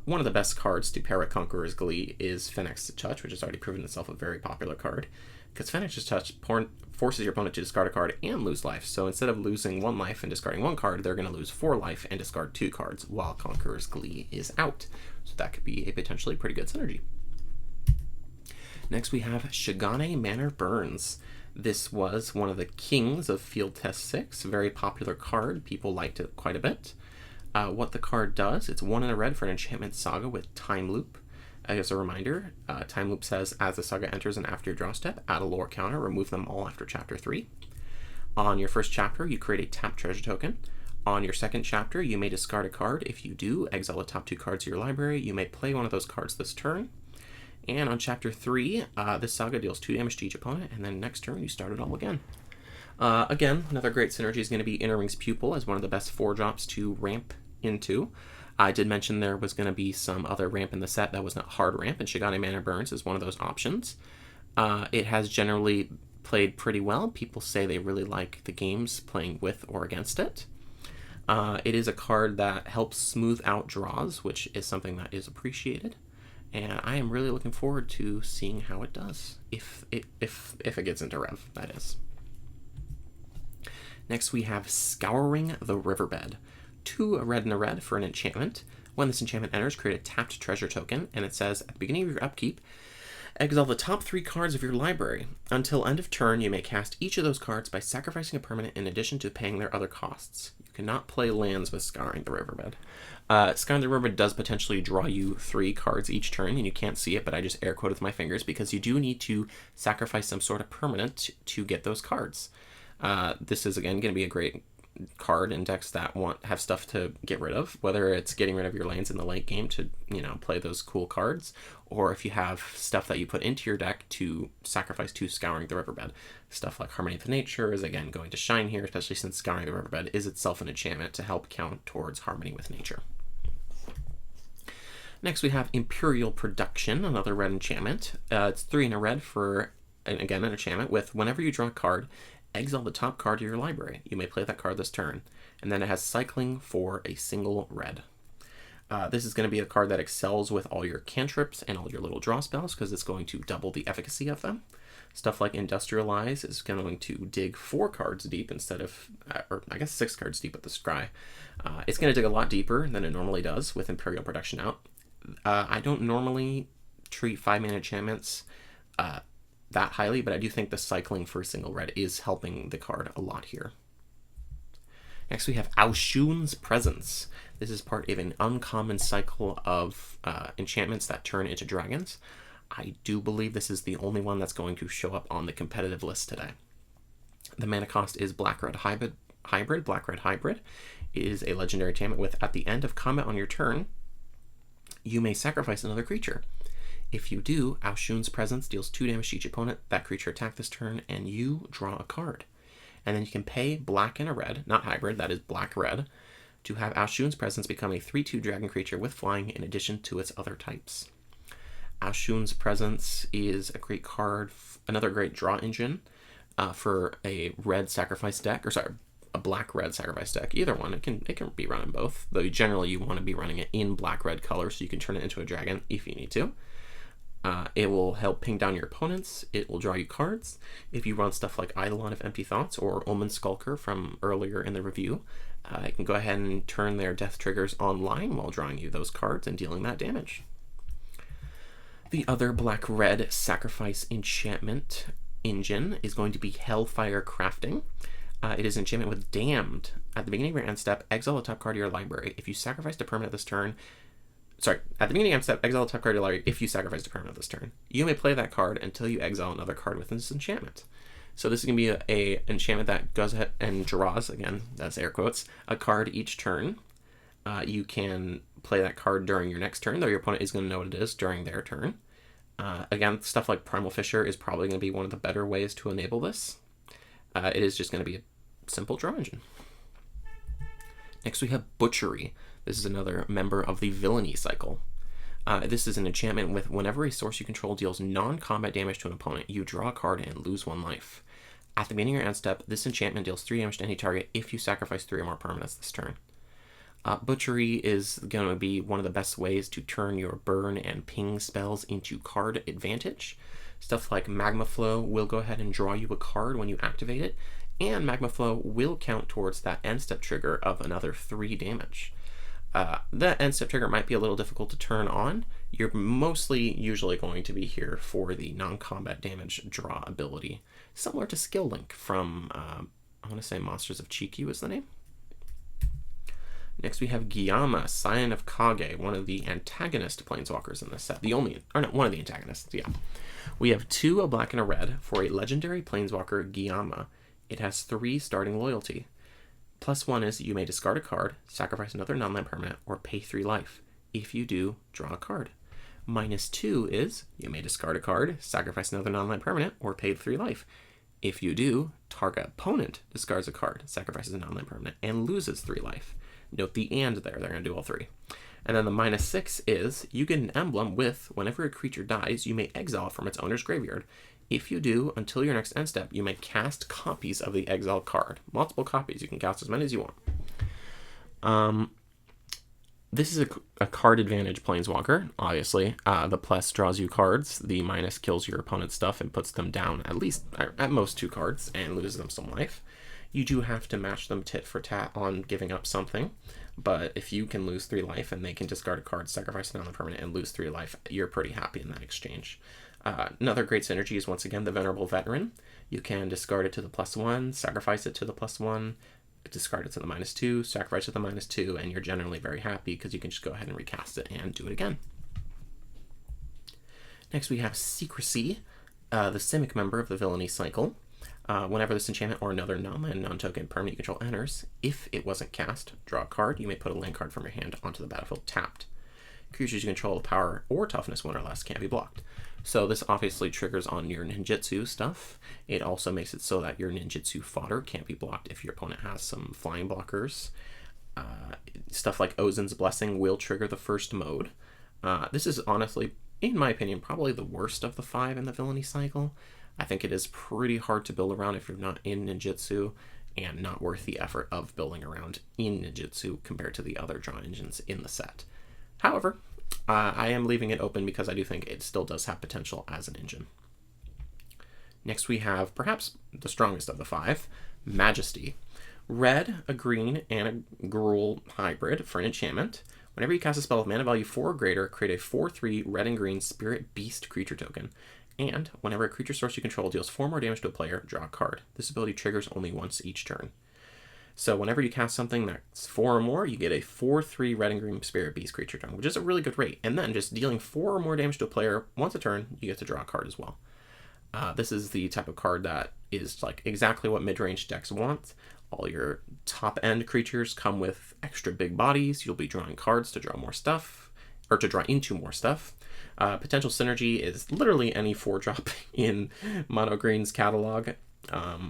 [SPEAKER 1] One of the best cards to pair with Conqueror's Glee is Fennec's Touch, which has already proven itself a very popular card. Because Fennec's Touch forces your opponent to discard a card and lose life. So instead of losing 1 life and discarding 1 card, they're going to lose 4 life and discard 2 cards while Conqueror's Glee is out. So that could be a potentially pretty good synergy. Next we have Shigane Manor Burns. This was one of the kings of Field Test 6. Very popular card. People liked it quite a bit. What the card does, it's 1 and a red for an enchantment saga with Time Loop. As a reminder, Time Loop says, as the saga enters and after your draw step, add a lore counter, remove them all after chapter 3. On your first chapter, you create a tapped treasure token. On your second chapter, you may discard a card. If you do, exile the top 2 cards of your library. You may play one of those cards this turn. And on chapter 3, this saga deals 2 damage to each opponent, and then next turn you start it all again. Again, another great synergy is going to be Inner Ring's Pupil as one of the best 4-drops to ramp into. I did mention there was going to be some other ramp in the set that was not hard ramp, and Shigane Manor Burns is one of those options. It has generally played pretty well. People say they really like the games playing with or against it. It is a card that helps smooth out draws, which is something that is appreciated. And I am really looking forward to seeing how it does, if it gets into Rev, that is. Next we have Scouring the Riverbed. 2 a red and a red for an enchantment. When this enchantment enters, create a tapped treasure token, and it says, at the beginning of your upkeep, exile the top 3 cards of your library. Until end of turn, you may cast each of those cards by sacrificing a permanent in addition to paying their other costs. You cannot play lands with Scouring the Riverbed. Scouring the Riverbed does potentially draw you 3 cards each turn, and you can't see it, but I just air quoted with my fingers, because you do need to sacrifice some sort of permanent to get those cards. This is, again, going to be a great card in decks that have stuff to get rid of, whether it's getting rid of your lands in the late game to, play those cool cards, or if you have stuff that you put into your deck to sacrifice to Scouring the Riverbed. Stuff like Harmony of Nature is, again, going to shine here, especially since Scouring the Riverbed is itself an enchantment to help count towards Harmony with Nature. Next we have Imperial Production, another red enchantment. It's 3 and a red for, again, an enchantment with whenever you draw a card, exile the top card of your library. You may play that card this turn. And then it has cycling for a single red. This is going to be a card that excels with all your cantrips and all your little draw spells because it's going to double the efficacy of them. Stuff like Industrialize is going to dig 4 cards deep instead of, or I guess 6 cards deep with the Scry. It's going to dig a lot deeper than it normally does with Imperial Production out. I don't normally treat 5-mana enchantments that highly, but I do think the cycling for a single red is helping the card a lot here. Next we have Aoshun's Presence. This is part of an uncommon cycle of enchantments that turn into dragons. I do believe this is the only one that's going to show up on the competitive list today. The mana cost is Black-Red Hybrid. Black-Red Hybrid is a legendary enchantment with, at the end of combat on your turn, you may sacrifice another creature. If you do, Aoshun's Presence deals 2 damage to each opponent. That creature attacked this turn, and you draw a card. And then you can pay black and a red, not hybrid, that is black-red, to have Aoshun's Presence become a 3/2 dragon creature with flying in addition to its other types. Aoshun's Presence is a great card, another great draw engine for a red sacrifice deck, or sorry, a black-red sacrifice deck. Either one, it can be run in both, though generally you want to be running it in black-red color so you can turn it into a dragon if you need to. It will help ping down your opponents. It will draw you cards. If you run stuff like Eidolon of Empty Thoughts or Omen Skulker from earlier in the review, you can go ahead and turn their death triggers online while drawing you those cards and dealing that damage. The other black-red sacrifice enchantment engine is going to be Hellfire Crafting. It is an enchantment with Damned. At the beginning of your end step, exile the top card of your library. If you sacrificed a permanent this turn, at the beginning of your step, exile the top card of your library if you sacrificed a permanent this turn. You may play that card until you exile another card within this enchantment. So this is going to be a enchantment that goes ahead and draws, again, that's air quotes, a card each turn. You can play that card during your next turn, though your opponent is going to know what it is during their turn. Again, stuff like Primal Fissure is probably going to be one of the better ways to enable this. It is just going to be a simple draw engine. Next we have Butchery. This is another member of the Villainy cycle. This is an enchantment with whenever a source you control deals non-combat damage to an opponent, you draw a card and lose 1 life. At the beginning of your end step, this enchantment deals 3 damage to any target if you sacrifice 3 or more permanents this turn. Butchery is going to be one of the best ways to turn your burn and ping spells into card advantage. Stuff like Magma Flow will go ahead and draw you a card when you activate it, and Magma Flow will count towards that end step trigger of another 3 damage. That end step trigger might be a little difficult to turn on. You're mostly usually going to be here for the non-combat damage draw ability, similar to Skill Link from, I want to say Monsters of Chikyu is the name. Next we have Gyama, Scion of Kage, one of the antagonist planeswalkers in this set. One of the antagonists, yeah. We have 2, a black and a red, for a legendary planeswalker, Gyama. It has 3 starting loyalty. +1 is you may discard a card, sacrifice another non-land permanent, or pay 3 life. If you do, draw a card. -2 is you may discard a card, sacrifice another non-land permanent, or pay 3 life. If you do, target opponent discards a card, sacrifices a non-land permanent, and loses 3 life. Note the and there, they're going to do all 3. And then the -6 is you get an emblem with whenever a creature dies, you may exile it from its owner's graveyard. If you do, until your next end step, you may cast copies of the exiled card. Multiple copies, you can cast as many as you want. This is a card advantage planeswalker, obviously. The plus draws you cards, the minus kills your opponent's stuff and puts them down at most 2 cards and loses them some life. You do have to match them tit for tat on giving up something, but if you can lose 3 life and they can discard a card, sacrifice it on the permanent, and lose 3 life, you're pretty happy in that exchange. Another great synergy is once again the Venerable Veteran. You can discard it to the +1, sacrifice it to the +1, discard it to the -2, sacrifice it to the -2, and you're generally very happy because you can just go ahead and recast it and do it again. Next we have Secrecy, the Simic member of the Villainy cycle. Whenever this enchantment or another non-land, non-token permanent you control enters, if it wasn't cast, draw a card. You may put a land card from your hand onto the battlefield tapped. Creatures you control with power or toughness 1 or less can't be blocked. So this obviously triggers on your ninjutsu stuff. It also makes it so that your ninjutsu fodder can't be blocked if your opponent has some flying blockers. Stuff like Ozin's Blessing will trigger the first mode. This is honestly, in my opinion, probably the worst of the 5 in the Villainy cycle. I think it is pretty hard to build around if you're not in ninjutsu, and not worth the effort of building around in ninjutsu compared to the other draw engines in the set. However, I am leaving it open because I do think it still does have potential as an engine. Next we have perhaps the strongest of the 5, Majesty. Red, a green, and a Gruul hybrid for an enchantment. Whenever you cast a spell with mana value 4 or greater, create a 4/3 red and green Spirit Beast creature token. And whenever a creature source you control deals 4 more damage to a player, draw a card. This ability triggers only once each turn. So whenever you cast something that's 4 or more, you get a 4/3 red and green Spirit Beast creature token, which is a really good rate. And then just dealing 4 or more damage to a player once a turn, you get to draw a card as well. This is the type of card that is like exactly what mid-range decks want. All your top-end creatures come with extra big bodies. You'll be drawing cards to draw more stuff, or to draw into more stuff. Potential synergy is literally any 4-drop in Mono Green's catalog,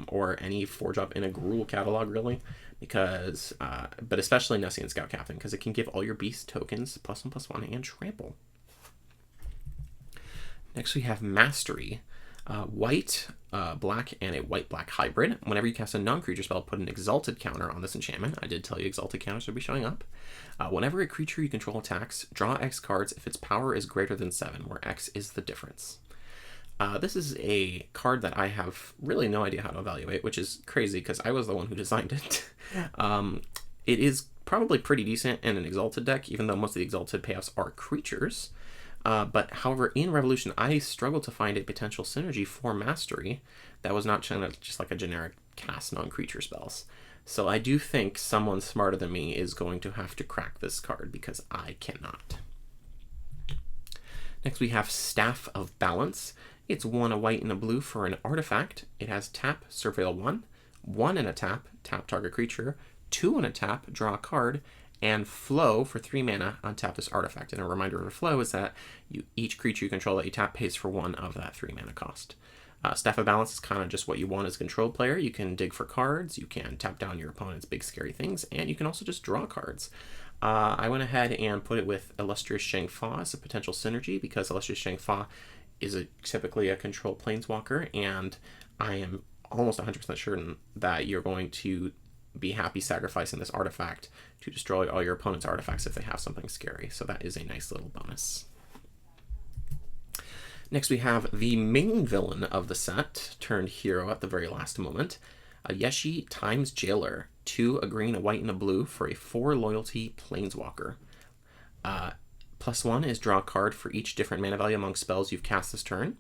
[SPEAKER 1] or any 4-drop in a Gruul catalog, really, because, but especially Nessian Scout Captain, because it can give all your beast tokens +1/+1 and trample. Next we have Mastery. White, black, and a white-black hybrid. Whenever you cast a non-creature spell, put an Exalted counter on this enchantment. I did tell you Exalted counters would be showing up. Whenever a creature you control attacks, draw X cards if its power is greater than 7, where X is the difference. This is a card that I have really no idea how to evaluate, which is crazy because I was the one who designed it. It is probably pretty decent in an Exalted deck, even though most of the Exalted payoffs are creatures. But however, in Revolution, I struggled to find a potential synergy for Mastery that was not just like a generic cast non-creature spells. So I do think someone smarter than me is going to have to crack this card because I cannot. Next we have Staff of Balance. It's 1 a white and a blue for an artifact. It has tap, surveil 1, 1 and a tap, tap target creature, 2 and a tap, draw a card, and Flow for 3 mana, untap this artifact. And a reminder of Flow is that each creature you control that you tap pays for 1 of that 3 mana cost. Staff of Balance is kind of just what you want as a control player. You can dig for cards, you can tap down your opponent's big scary things, and you can also just draw cards. I went ahead and put it with Illustrious Shang-Fa as a potential synergy, because Illustrious Shang-Fa is typically a control planeswalker, and I am almost 100% certain that you're going to be happy sacrificing this artifact to destroy all your opponent's artifacts if they have something scary. So that is a nice little bonus. Next we have the main villain of the set, turned hero at the very last moment. A Yeshi times Jailer, 2, a green, a white, and a blue for a 4 loyalty planeswalker. +1 is draw a card for each different mana value among spells you've cast this turn.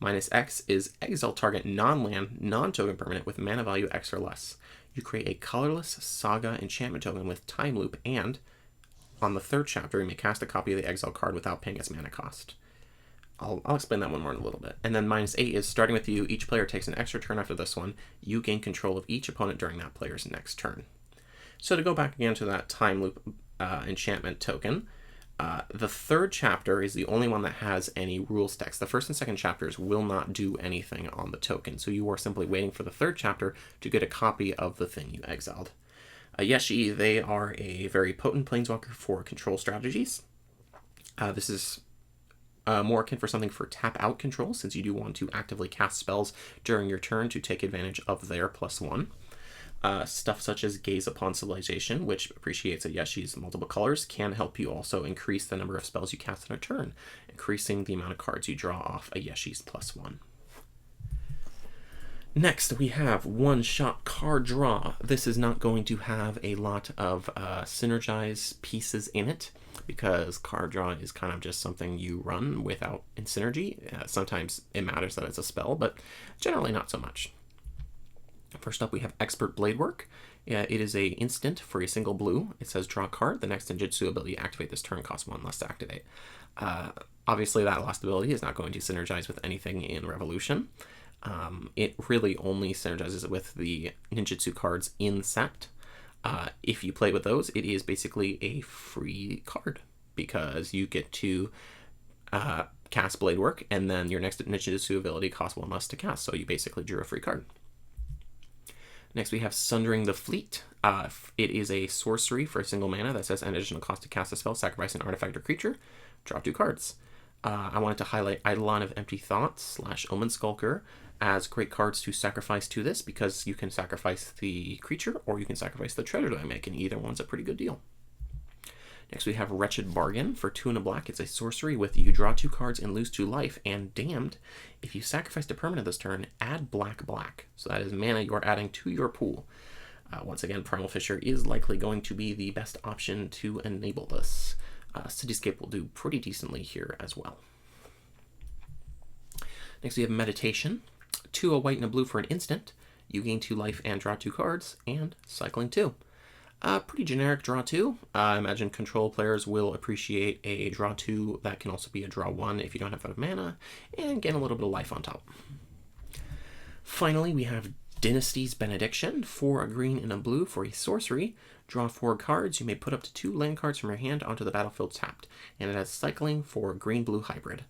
[SPEAKER 1] -X is exile target non-land, non-token permanent with mana value X or less. You create a colorless Saga enchantment token with Time Loop, and on the 3rd chapter, you may cast a copy of the exile card without paying its mana cost. I'll explain that one more in a little bit. And then -8 is starting with you. Each player takes an extra turn after this one. You gain control of each opponent during that player's next turn. So to go back again to that Time Loop enchantment token, the 3rd chapter is the only one that has any rules text. The 1st and 2nd chapters will not do anything on the token. So you are simply waiting for the 3rd chapter to get a copy of the thing you exiled. Yeshi, they are a very potent planeswalker for control strategies. This is more akin for something for tap out control, since you do want to actively cast spells during your turn to take advantage of their +1. Stuff such as Gaze Upon Civilization, which appreciates a Yeshi's multiple colors, can help you also increase the number of spells you cast in a turn, increasing the amount of cards you draw off a Yeshi's +1. Next, we have one-shot card draw. This is not going to have a lot of synergize pieces in it, because card draw is kind of just something you run without in synergy. Sometimes it matters that it's a spell, but generally not so much. First up, we have Expert Blade Work. It is a instant for a single blue. It says draw a card. The next ninjutsu ability to activate this turn costs 1 less to activate. Obviously, that last ability is not going to synergize with anything in Revolution. It really only synergizes with the ninjutsu cards in set. If you play with those, it is basically a free card, because you get to cast Blade Work, and then your next ninjutsu ability costs 1 less to cast, so you basically drew a free card. Next, we have Sundering the Fleet. It is a sorcery for a single mana that says an additional cost to cast a spell, sacrifice an artifact or creature, draw 2 cards. I wanted to highlight Eidolon of Empty Thoughts / Omen Skulker as great cards to sacrifice to this, because you can sacrifice the creature or you can sacrifice the treasure dynamic, and either one's a pretty good deal. Next, we have Wretched Bargain for 2 and a black. It's a sorcery with you draw 2 cards and lose 2 life, and Damned, if you sacrificed a permanent this turn, add black. So that is mana you're adding to your pool. Once again, Primal Fissure is likely going to be the best option to enable this. Cityscape will do pretty decently here as well. Next, we have Meditation. 2, a white, and a blue for an instant. You gain 2 life and draw 2 cards, and cycling 2. Pretty generic draw 2. I imagine control players will appreciate a draw 2 that can also be a draw 1 if you don't have enough mana, and gain a little bit of life on top. Finally, we have Dynasty's Benediction. 4, a green, and a blue for a sorcery. Draw 4 cards. You may put up to 2 land cards from your hand onto the battlefield tapped, and it has cycling for green-blue hybrid.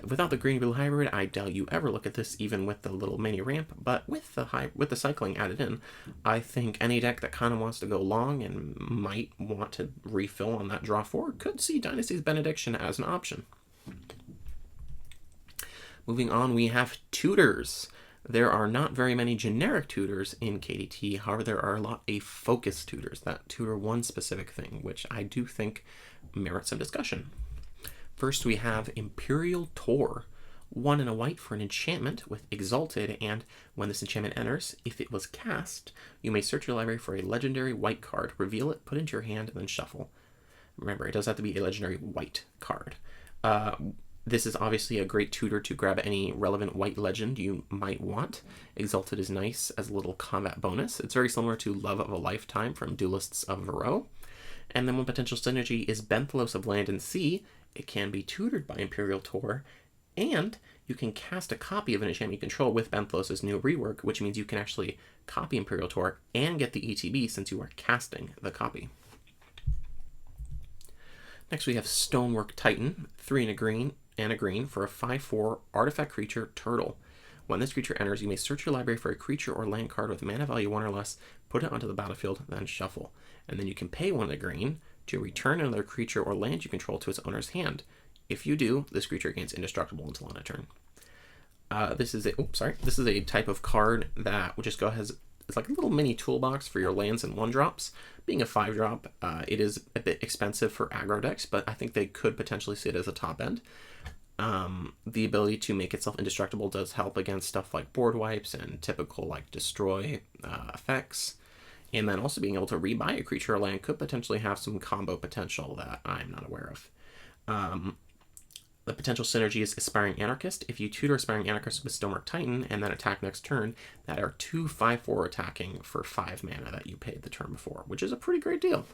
[SPEAKER 1] Without the green-blue hybrid, I doubt you ever look at this, even with the little mini ramp, but with the cycling added in, I think any deck that kind of wants to go long and might want to refill on that draw 4 could see Dynasty's Benediction as an option. Moving on, we have tutors. There are not very many generic tutors in KDT, however there are a lot of focus tutors that tutor one specific thing, which I do think merits some discussion. First, we have Imperial Tor. 1 and a white for an enchantment with Exalted, and when this enchantment enters, if it was cast, you may search your library for a legendary white card, reveal it, put it into your hand, and then shuffle. Remember, it does have to be a legendary white card. This is obviously a great tutor to grab any relevant white legend you might want. Exalted is nice as a little combat bonus. It's very similar to Love of a Lifetime from Duelists of Varro. And then one potential synergy is Benthos of Land and Sea. It can be tutored by Imperial Tor, and you can cast a copy of an enchantment you control with Benthos' new rework, which means you can actually copy Imperial Tor and get the ETB since you are casting the copy. Next we have Stonework Titan, 3 and a green for a 5/4 artifact creature turtle. When this creature enters, you may search your library for a creature or land card with mana value 1 or less, put it onto the battlefield, then shuffle. And then you can pay 1 and a green to return another creature or land you control to its owner's hand. If you do, this creature gains indestructible until end of turn. This is a type of card that will just go has it's like a little mini toolbox for your lands and 1-drops. Being a 5-drop, it is a bit expensive for aggro decks, but I think they could potentially see it as a top end. The ability to make itself indestructible does help against stuff like board wipes and typical like destroy effects. And then also being able to rebuy a creature or land could potentially have some combo potential that I'm not aware of. The potential synergy is Aspiring Anarchist. If you tutor Aspiring Anarchist with Stonework Titan and then attack next turn, that are 2 5/4 attacking for 5 mana that you paid the turn before, which is a pretty great deal.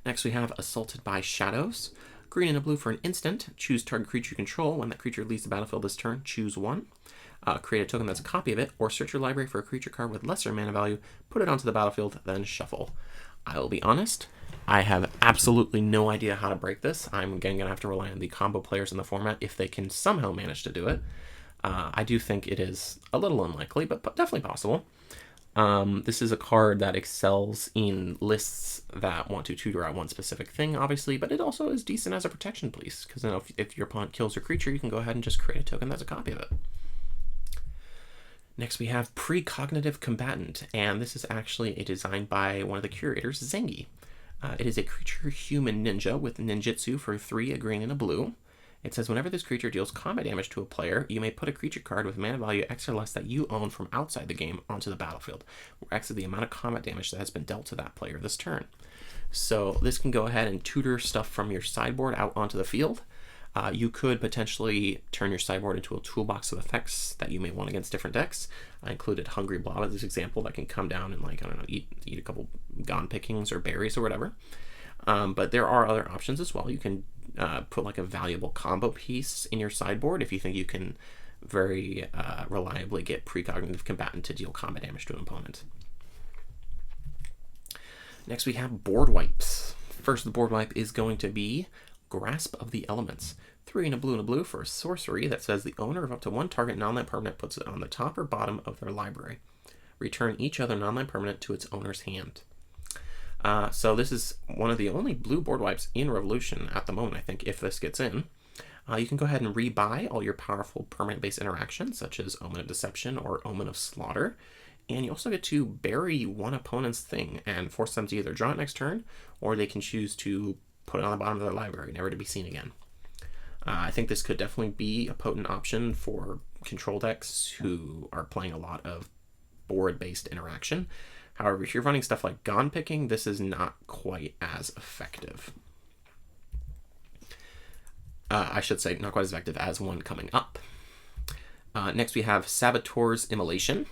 [SPEAKER 1] Next we have Assaulted by Shadows. Green and a blue for an instant. Choose target creature you control. When that creature leaves the battlefield this turn, choose 1. Create a token that's a copy of it, or search your library for a creature card with lesser mana value, put it onto the battlefield, then shuffle. I will be honest, I have absolutely no idea how to break this. I'm again going to have to rely on the combo players in the format if they can somehow manage to do it. I do think it is a little unlikely, but definitely possible. This is a card that excels in lists that want to tutor out one specific thing, obviously, but it also is decent as a protection piece, because you know, if your opponent kills your creature, you can go ahead and just create a token that's a copy of it. Next we have Precognitive Combatant, and this is actually a design by one of the curators, Zengi. It is a creature human ninja with ninjutsu for 3, a green and a blue. It says whenever this creature deals combat damage to a player, you may put a creature card with mana value X or less that you own from outside the game onto the battlefield, where X is the amount of combat damage that has been dealt to that player this turn. So this can go ahead and tutor stuff from your sideboard out onto the field. You could potentially turn your sideboard into a toolbox of effects that you may want against different decks. I included Hungry Blob as this example that can come down and, like, I don't know, eat a couple gone pickings or berries or whatever. But there are other options as well. You can put like a valuable combo piece in your sideboard if you think you can very reliably get Precognitive Combatant to deal combat damage to an opponent. Next we have board wipes. First, the board wipe is going to be Grasp of the Elements. 3 and a blue for a sorcery that says the owner of up to 1 target non-land permanent puts it on the top or bottom of their library. Return each other non-land permanent to its owner's hand. So this is one of the only blue board wipes in Revolution at the moment, I think, if this gets in. You can go ahead and rebuy all your powerful permanent-based interactions, such as Omen of Deception or Omen of Slaughter. And you also get to bury one opponent's thing and force them to either draw it next turn, or they can choose to put it on the bottom of their library, never to be seen again. I think this could definitely be a potent option for control decks who are playing a lot of board-based interaction. However, if you're running stuff like Gone Picking, this is not quite as effective. I should say not quite as effective as one coming up. Next we have Saboteur's Immolation.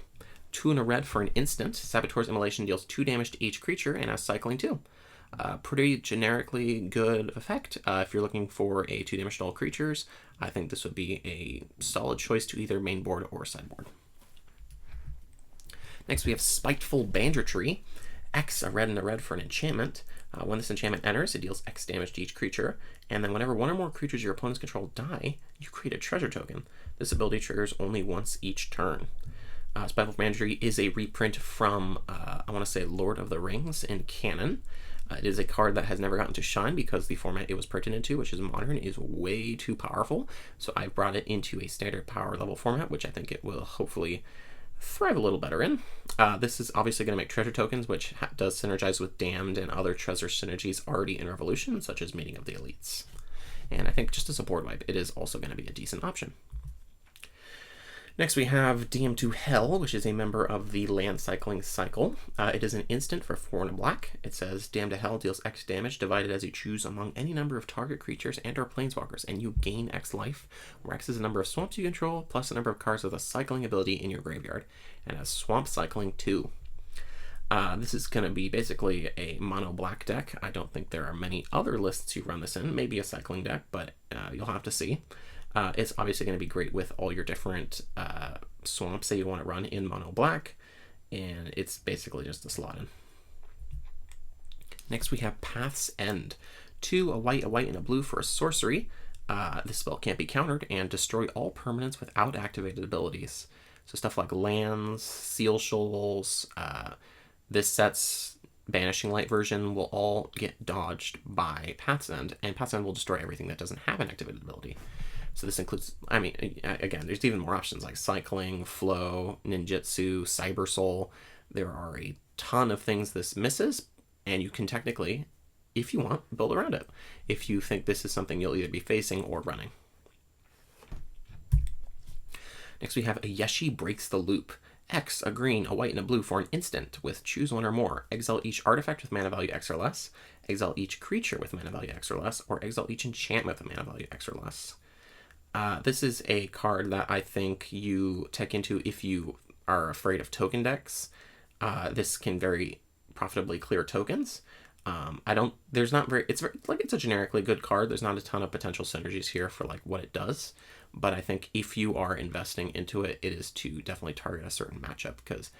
[SPEAKER 1] 2 and a red for an instant. Saboteur's Immolation deals 2 damage to each creature and has cycling 2. Pretty generically good effect. If you're looking for a 2 damage to all creatures, I think this would be a solid choice to either main board or sideboard. Next we have Spiteful Banditry. X, a red and a red for an enchantment. When this enchantment enters, it deals X damage to each creature, and then whenever 1 or more creatures your opponents control die, you create a treasure token. This ability triggers only once each turn. Spiteful Banditry is a reprint from, I want to say, Lord of the Rings in canon. It is a card that has never gotten to shine because the format it was printed into, which is modern, is way too powerful. So I've brought it into a standard power level format, which I think it will hopefully thrive a little better in. This is obviously going to make treasure tokens, which does synergize with Damned and other treasure synergies already in Revolution, such as Meeting of the Elites. And I think just as a board wipe, it is also going to be a decent option. Next we have DM to Hell, which is a member of the land cycling cycle. It is an instant for 4 and a black. It says DM to Hell deals X damage divided as you choose among any number of target creatures and or planeswalkers, and you gain X life, where X is the number of swamps you control plus the number of cards with a cycling ability in your graveyard, and has swamp cycling 2. This is going to be basically a mono black deck. I don't think there are many other lists you run this in, maybe a cycling deck, but you'll have to see. It's obviously going to be great with all your different swamps that you want to run in mono black, and it's basically just a slot in. Next we have Path's End. 2, a white, and a blue for a sorcery. This spell can't be countered, and destroy all permanents without activated abilities. So stuff like lands, seal shoals, this set's Banishing Light version will all get dodged by Path's End, and Path's End will destroy everything that doesn't have an activated ability. So this includes, I mean, again, there's even more options like Cycling, Flow, Ninjutsu, Cyber Soul. There are a ton of things this misses, and you can technically, if you want, build around it, if you think this is something you'll either be facing or running. Next we have a Yeshi Breaks the Loop. X, a green, a white, and a blue for an instant with choose one or more. Exile each artifact with mana value X or less. Exile each creature with mana value X or less. Or exile each enchantment with mana value X or less. This is a card that I think you tech into if you are afraid of token decks. This can very profitably clear tokens. It's a generically good card. There's not a ton of potential synergies here for like what it does. But I think if you are investing into it, it is to definitely target a certain matchup because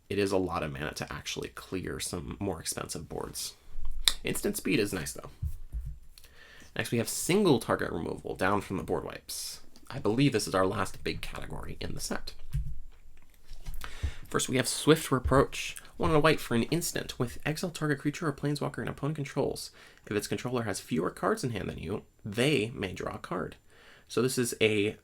[SPEAKER 1] it is a lot of mana to actually clear some more expensive boards. Instant speed is nice though. Next we have single target removal down from the board wipes. I believe this is our last big category in the set. First we have Swift Reproach. 1 and a white for an instant with exile target creature or planeswalker an opponent controls. If its controller has fewer cards in hand than you, they may draw a card. So this is a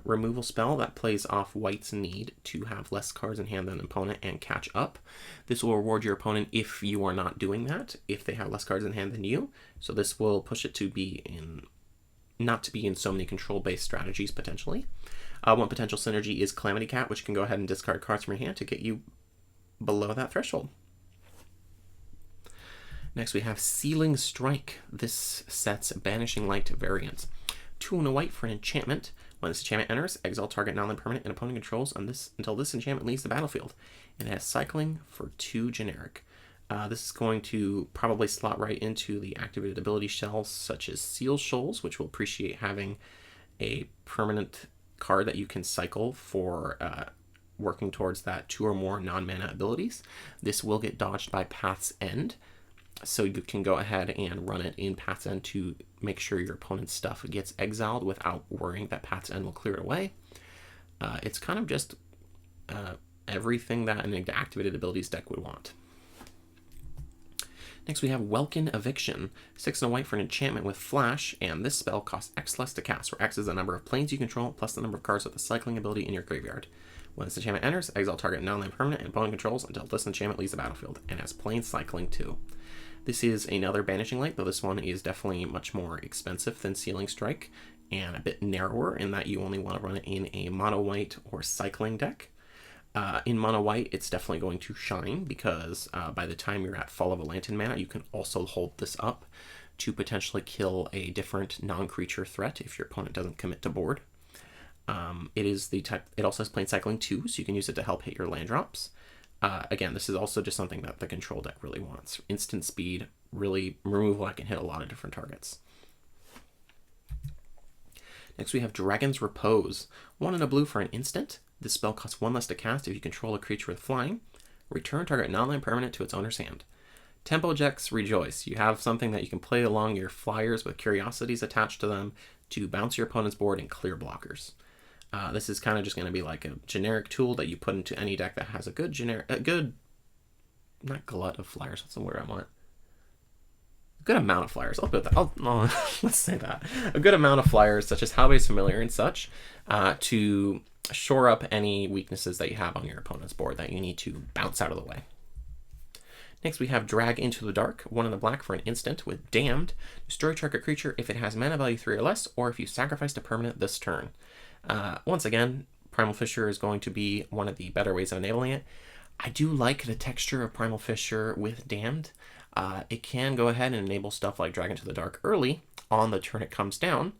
[SPEAKER 1] removal spell that plays off white's need to have less cards in hand than an opponent and catch up. This will reward your opponent if you are not doing that, if they have less cards in hand than you. So this will push it to be not to be in so many control-based strategies potentially. One potential synergy is Calamity Cat, which can go ahead and discard cards from your hand to get you below that threshold. Next we have Sealing Strike. This sets Banishing Light variants. 2 and a white for an enchantment. When this enchantment enters, exile target non-land permanent and opponent controls until this enchantment leaves the battlefield. And it has Cycling for 2 generic. This is going to probably slot right into the activated ability shells such as Seal Shoals, which will appreciate having a permanent card that you can cycle for working towards that 2 or more non-mana abilities. This will get dodged by Path's End, so you can go ahead and run it in Path's End to make sure your opponent's stuff gets exiled without worrying that Path's End will clear it away. It's kind of just everything that an activated abilities deck would want. Next we have Welkin Eviction. 6 and a white for an enchantment with flash, and this spell costs X less to cast, where X is the number of planes you control plus the number of cards with the cycling ability in your graveyard. When this enchantment enters, exile target non-land permanent and opponent controls until this enchantment leaves the battlefield, and has plane cycling too. This is another Banishing Light, though this one is definitely much more expensive than Sealing Strike, and a bit narrower in that you only want to run it in a mono white or cycling deck. In mono white, it's definitely going to shine because by the time you're at Fall of a Lantern mana, you can also hold this up to potentially kill a different non-creature threat if your opponent doesn't commit to board. It also has plane cycling too, so you can use it to help hit your land drops. Again, this is also just something that the control deck really wants. Instant speed, really removal that can hit a lot of different targets. Next we have Dragon's Repose. 1 and a blue for an instant. This spell costs 1 less to cast if you control a creature with flying. Return target non-land permanent to its owner's hand. Tempo Jacks Rejoice. You have something that you can play along your flyers with curiosities attached to them to bounce your opponent's board and clear blockers. This is kind of just going to be like a generic tool that you put into any deck that has not glut of flyers, that's the word I want. A good amount of flyers. I'll put that. Let's say that. A good amount of flyers, such as Howbase Familiar and such, to shore up any weaknesses that you have on your opponent's board that you need to bounce out of the way. Next we have Drag into the Dark. 1 in the black for an instant with Damned. Destroy target creature if it has mana value 3 or less, or if you sacrificed a permanent this turn. Once again, Primal Fissure is going to be one of the better ways of enabling it. I do like the texture of Primal Fissure with Damned. It can go ahead and enable stuff like Drag into the Dark early on the turn it comes down,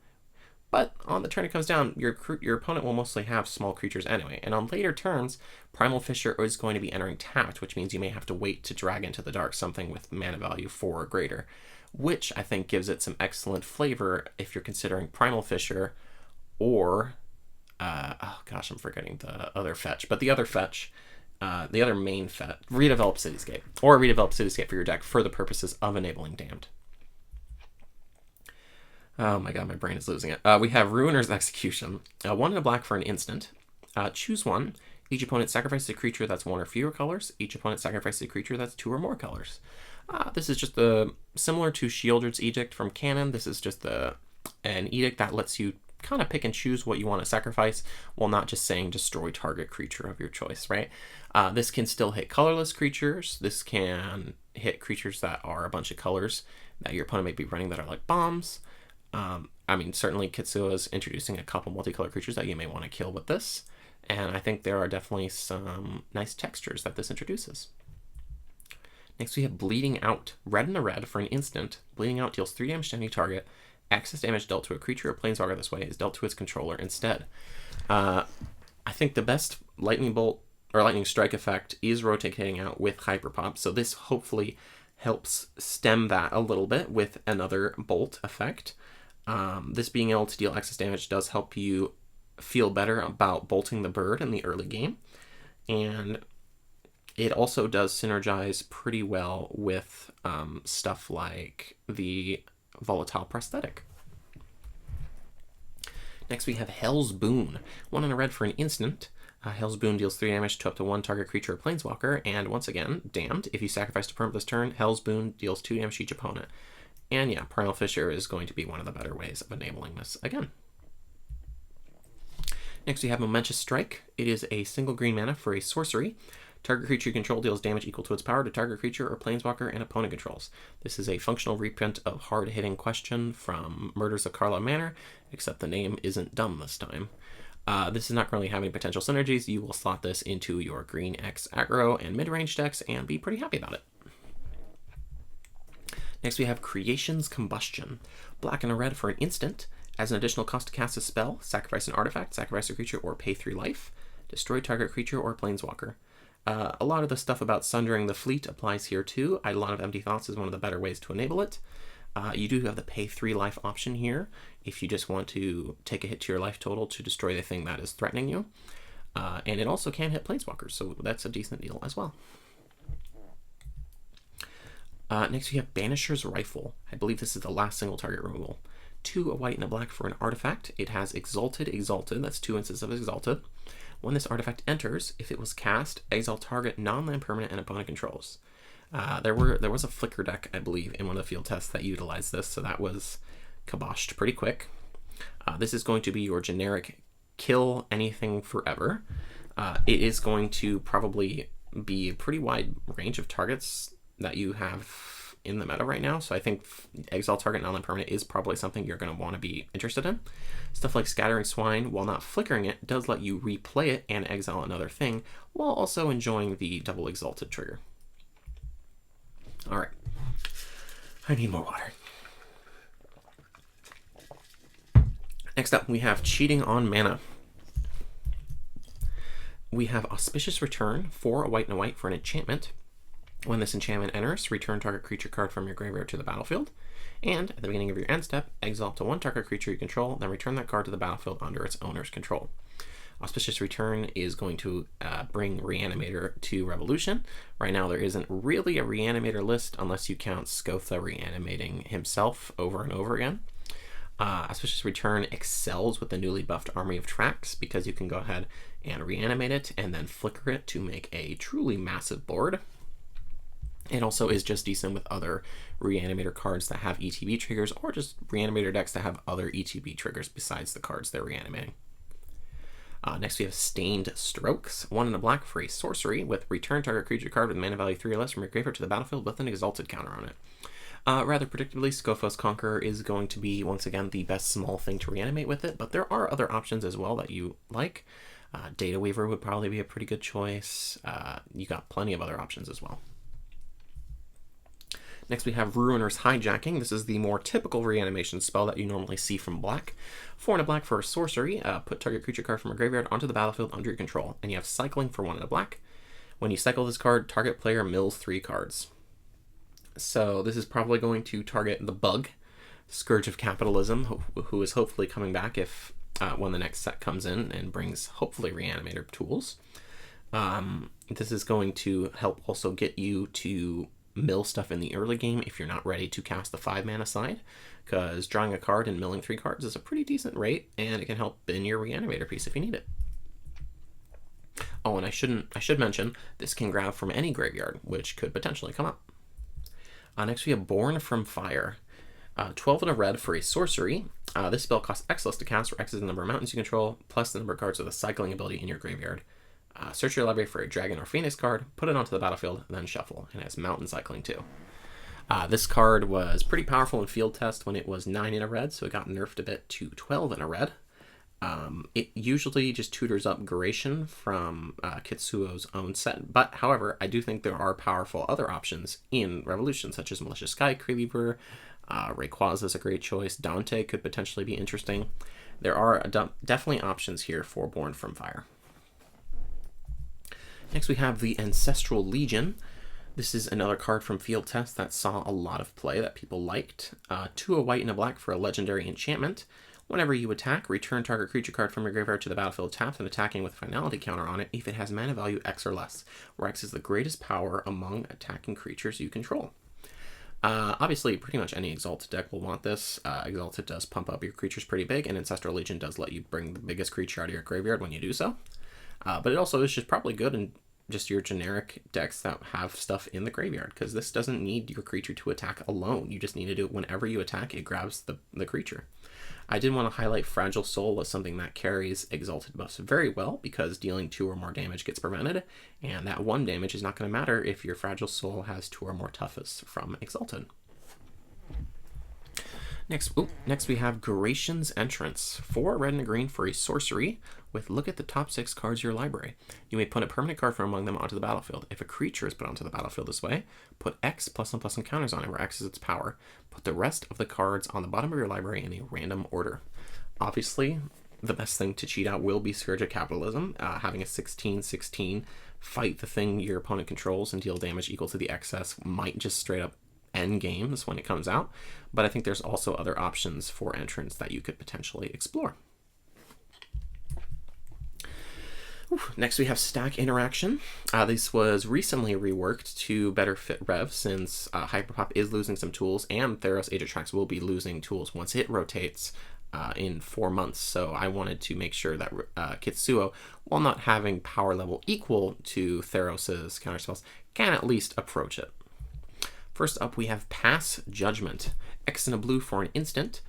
[SPEAKER 1] but on the turn it comes down, your opponent will mostly have small creatures anyway, and on later turns, Primal Fissure is going to be entering tapped, which means you may have to wait to Drag into the Dark something with mana value 4 or greater, which I think gives it some excellent flavor if you're considering Primal Fissure or, oh gosh, I'm forgetting the other fetch, but the other fetch the other main redevelop Cityscape, or redevelop Cityscape for your deck for the purposes of enabling Damned. Oh my god, my brain is losing it. We have Ruiner's Execution. 1 and a black for an instant. Choose one. Each opponent sacrifices a creature that's 1 or fewer colors. Each opponent sacrifices a creature that's 2 or more colors. This is just similar to Sheoldred's Edict from Canon. This is just an edict that lets you kind of pick and choose what you want to sacrifice, while not just saying destroy target creature of your choice, right? This can still hit colorless creatures. This can hit creatures that are a bunch of colors that your opponent may be running that are like bombs. I mean, certainly Kitsuo is introducing a couple multicolored creatures that you may want to kill with this, and I think there are definitely some nice textures that this introduces. Next we have Bleeding Out. Red and a red for an instant. Bleeding Out deals 3 damage to any target. Excess damage dealt to a creature or planeswalker this way is dealt to its controller instead. I think the best lightning bolt or lightning strike effect is rotating out with Hyperpop, so this hopefully helps stem that a little bit with another bolt effect. This being able to deal excess damage does help you feel better about bolting the bird in the early game, and it also does synergize pretty well with stuff like the Volatile Prosthetic. Next we have Hell's Boon. 1 and a red for an instant. Hell's Boon deals 3 damage to up to 1 target creature or planeswalker, and once again, Damned. If you sacrifice a permanent this turn, Hell's Boon deals 2 damage to each opponent. And yeah, Primal Fissure is going to be one of the better ways of enabling this again. Next we have Momentous Strike. It is a single green mana for a sorcery. Target creature you control deals damage equal to its power to target creature or planeswalker and opponent controls. This is a functional reprint of Hard-Hitting Question from Murders of Carlisle Manor, except the name isn't dumb this time. This does not currently have any potential synergies. You will slot this into your green X aggro and mid-range decks and be pretty happy about it. Next we have Creation's Combustion. Black and a red for an instant. As an additional cost to cast a spell, sacrifice an artifact, sacrifice a creature, or pay 3 life. Destroy target creature or planeswalker. A lot of the stuff about Sundering the Fleet applies here too. A lot of Empty Thoughts is one of the better ways to enable it. You do have the pay 3 life option here if you just want to take a hit to your life total to destroy the thing that is threatening you. And it also can hit planeswalkers, so that's a decent deal as well. Next we have Banisher's Rifle. I believe this is the last single target removal. 2 a white and a black for an artifact. It has Exalted, that's 2 instances of Exalted. When this artifact enters, if it was cast, exile target non-land permanent and opponent controls. There was a Flicker deck, I believe, in one of the field tests that utilized this, so that was kiboshed pretty quick. This is going to be your generic kill anything forever. It is going to probably be a pretty wide range of targets that you have in the meta right now, so I think exile target non-land permanent is probably something you're going to want to be interested in. Stuff like Scattering Swine, while not flickering it, does let you replay it and exile another thing, while also enjoying the double Exalted trigger. Alright, I need more water. Next up, we have Cheating on Mana. We have Auspicious Return, 4 a white and a white for an enchantment. When this enchantment enters, return target creature card from your graveyard to the battlefield. And at the beginning of your end step, exile to 1 target creature you control, then return that card to the battlefield under its owner's control. Auspicious Return is going to bring Reanimator to Revolution. Right now there isn't really a Reanimator list unless you count Skotha reanimating himself over and over again. Auspicious Return excels with the newly buffed Army of Tracks because you can go ahead and reanimate it and then flicker it to make a truly massive board. It also is just decent with other Reanimator cards that have ETB triggers, or just Reanimator decks that have other ETB triggers besides the cards they're reanimating. Next we have Stained Strokes. 1 and a black for a sorcery with return target creature card with mana value 3 or less from your graveyard to the battlefield with an Exalted counter on it. Rather predictably, Skofos Conqueror is going to be, once again, the best small thing to reanimate with it, but there are other options as well that you like. Data Weaver would probably be a pretty good choice. You got plenty of other options as well. Next we have Ruiner's Hijacking. This is the more typical reanimation spell that you normally see from black. 4 and a black for a sorcery. Put target creature card from a graveyard onto the battlefield under your control. And you have Cycling for 1 and a black. When you cycle this card, target player mills 3 cards. So this is probably going to target the Bug, Scourge of Capitalism, who is hopefully coming back if when the next set comes in and brings hopefully Reanimator tools. This is going to help also get you to mill stuff in the early game if you're not ready to cast the 5 mana side, because drawing a card and milling 3 cards is a pretty decent rate, and it can help bin your Reanimator piece if you need it. Oh, and I should mention, this can grab from any graveyard, which could potentially come up. Next we have Born from Fire. 12 and a red for a sorcery. This spell costs X less to cast, where X is the number of mountains you control, plus the number of cards with a cycling ability in your graveyard. Search your library for a dragon or phoenix card, put it onto the battlefield, then shuffle. It has mountain cycling too. This card was pretty powerful in field test when it was 9 in a red, so it got nerfed a bit to 12 in a red. It usually just tutors up Duration from Kitsuo's own set, but however, I do think there are powerful other options in Revolution, such as Malicious Sky Creeper, Rayquaza is a great choice, Dante could potentially be interesting. There are definitely options here for Born from Fire. Next we have the Ancestral Legion. This is another card from field test that saw a lot of play that people liked. 2 a white and a black for a legendary enchantment. Whenever you attack, return target creature card from your graveyard to the battlefield tapped and attacking with finality counter on it if it has mana value X or less, where X is the greatest power among attacking creatures you control. Obviously, pretty much any Exalted deck will want this. Exalted does pump up your creatures pretty big, and Ancestral Legion does let you bring the biggest creature out of your graveyard when you do so. But it also is just probably good in just your generic decks that have stuff in the graveyard, because this doesn't need your creature to attack alone. You just need to do it whenever you attack, it grabs the creature. I did want to highlight Fragile Soul as something that carries Exalted buffs very well, because dealing 2 or more damage gets prevented, and that 1 damage is not going to matter if your Fragile Soul has 2 or more toughness from Exalted. Next we have Duration's Entrance. 4 red and a green for a sorcery with look at the top 6 cards of your library. You may put a permanent card from among them onto the battlefield. If a creature is put onto the battlefield this way, put X +1/+1 counters on it, where X is its power. Put the rest of the cards on the bottom of your library in a random order. Obviously, the best thing to cheat out will be Scourge of Capitalism. Having a 16/16 fight the thing your opponent controls and deal damage equal to the excess might just straight up end games when it comes out, but I think there's also other options for entrance that you could potentially explore. Next we have Stack Interaction. This was recently reworked to better fit Rev, since Hyperpop is losing some tools, and Theros Age of Tracks will be losing tools once it rotates in 4 months. So I wanted to make sure that Kitsuo, while not having power level equal to Theros' counterspells, can at least approach it. First up, we have Pass Judgment. X and a blue for an instant.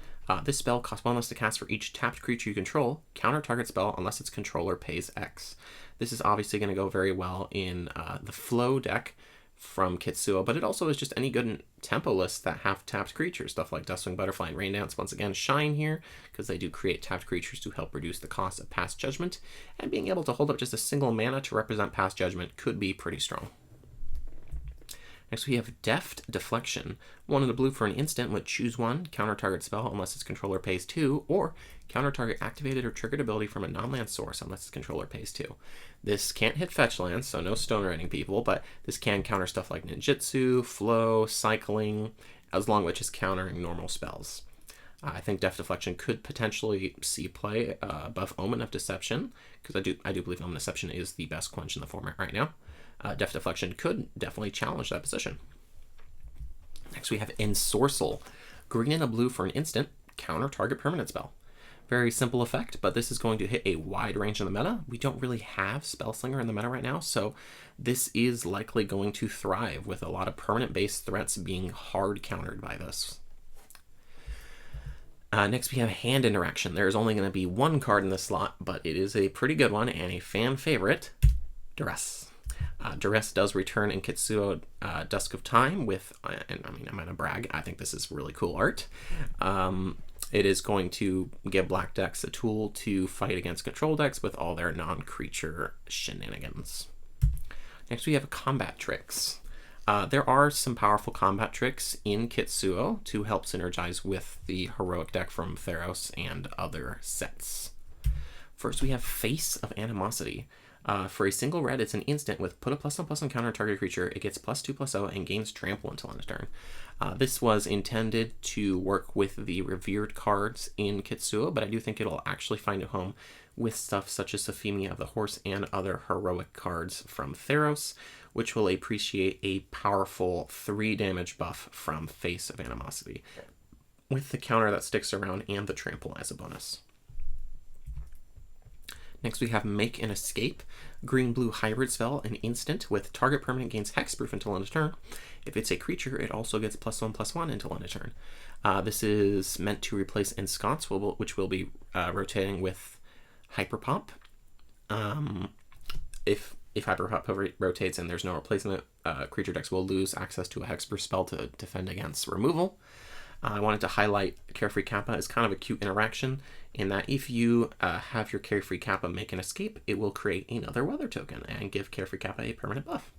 [SPEAKER 1] This spell costs 1 less to cast for each tapped creature you control. Counter target spell unless its controller pays X. This is obviously going to go very well in the Flow deck from Kitsuo, but it also is just any good in tempo lists that have tapped creatures. Stuff like Dustwing Butterfly and Rain Dance once again shine here, because they do create tapped creatures to help reduce the cost of Pass Judgment, and being able to hold up just a single mana to represent Pass Judgment could be pretty strong. Next we have Deft Deflection. 1 in the blue for an instant with choose 1, counter target spell unless its controller pays 2, or counter target activated or triggered ability from a non-land source unless its controller pays 2. This can't hit fetch lands, so no stone writing people, but this can counter stuff like ninjutsu, flow, cycling, as long as it's just countering normal spells. I think Deft Deflection could potentially see play above Omen of Deception, because I do believe Omen of Deception is the best quench in the format right now. Deft Deflection could definitely challenge that position. Next we have Ensorcel. Green and a blue for an instant, counter target permanent spell. Very simple effect, but this is going to hit a wide range in the meta. We don't really have Spellslinger in the meta right now, so this is likely going to thrive with a lot of permanent-based threats being hard countered by this. Next we have Hand Interaction. There's only going to be 1 card in this slot, but it is a pretty good one and a fan favorite, Duress. Duress does return in Kitsuo Dusk of Time with, and I mean, I'm going to brag, I think this is really cool art. It is going to give black decks a tool to fight against control decks with all their non-creature shenanigans. Next we have Combat Tricks. There are some powerful combat tricks in Kitsuo to help synergize with the heroic deck from Theros and other sets. First we have Face of Animosity. For a single red, it's an instant with put a +1/+1 counter on target creature. It gets +2/+0 and gains trample until end of turn. This was intended to work with the revered cards in Kitsuo, but I do think it'll actually find a home with stuff such as Sophemia of the Horse and other heroic cards from Theros, which will appreciate a powerful 3 damage buff from Face of Animosity, with the counter that sticks around and the trample as a bonus. Next we have Make an Escape, green-blue hybrid spell, an instant with target permanent gains hexproof until end of turn. If it's a creature, it also gets +1/+1 until end of turn. This is meant to replace Ensconce, which will be rotating with Hyperpop. If Hyperpop rotates and there's no replacement, creature decks will lose access to a hexproof spell to defend against removal. I wanted to highlight Carefree Kappa as kind of a cute interaction in that if you have your Carefree Kappa make an escape, it will create another weather token and give Carefree Kappa a permanent buff.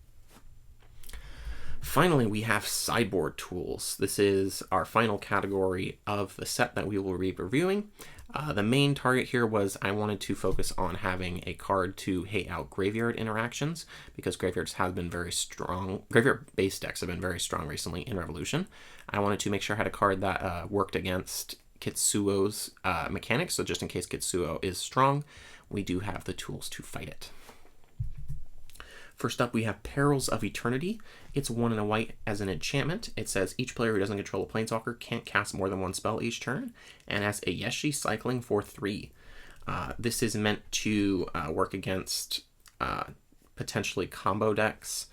[SPEAKER 1] Finally, we have sideboard tools. This is our final category of the set that we will be reviewing. The main target here was I wanted to focus on having a card to hate out graveyard interactions, because graveyards have been very strong. Graveyard-based decks have been very strong recently in Revolution. I wanted to make sure I had a card that worked against Kitsuo's mechanics, so just in case Kitsuo is strong, we do have the tools to fight it. First up, we have Perils of Eternity. It's 1 and a white as an enchantment. It says each player who doesn't control a planeswalker can't cast more than 1 spell each turn, and has a Yeshi cycling for 3. This is meant to work against potentially combo decks.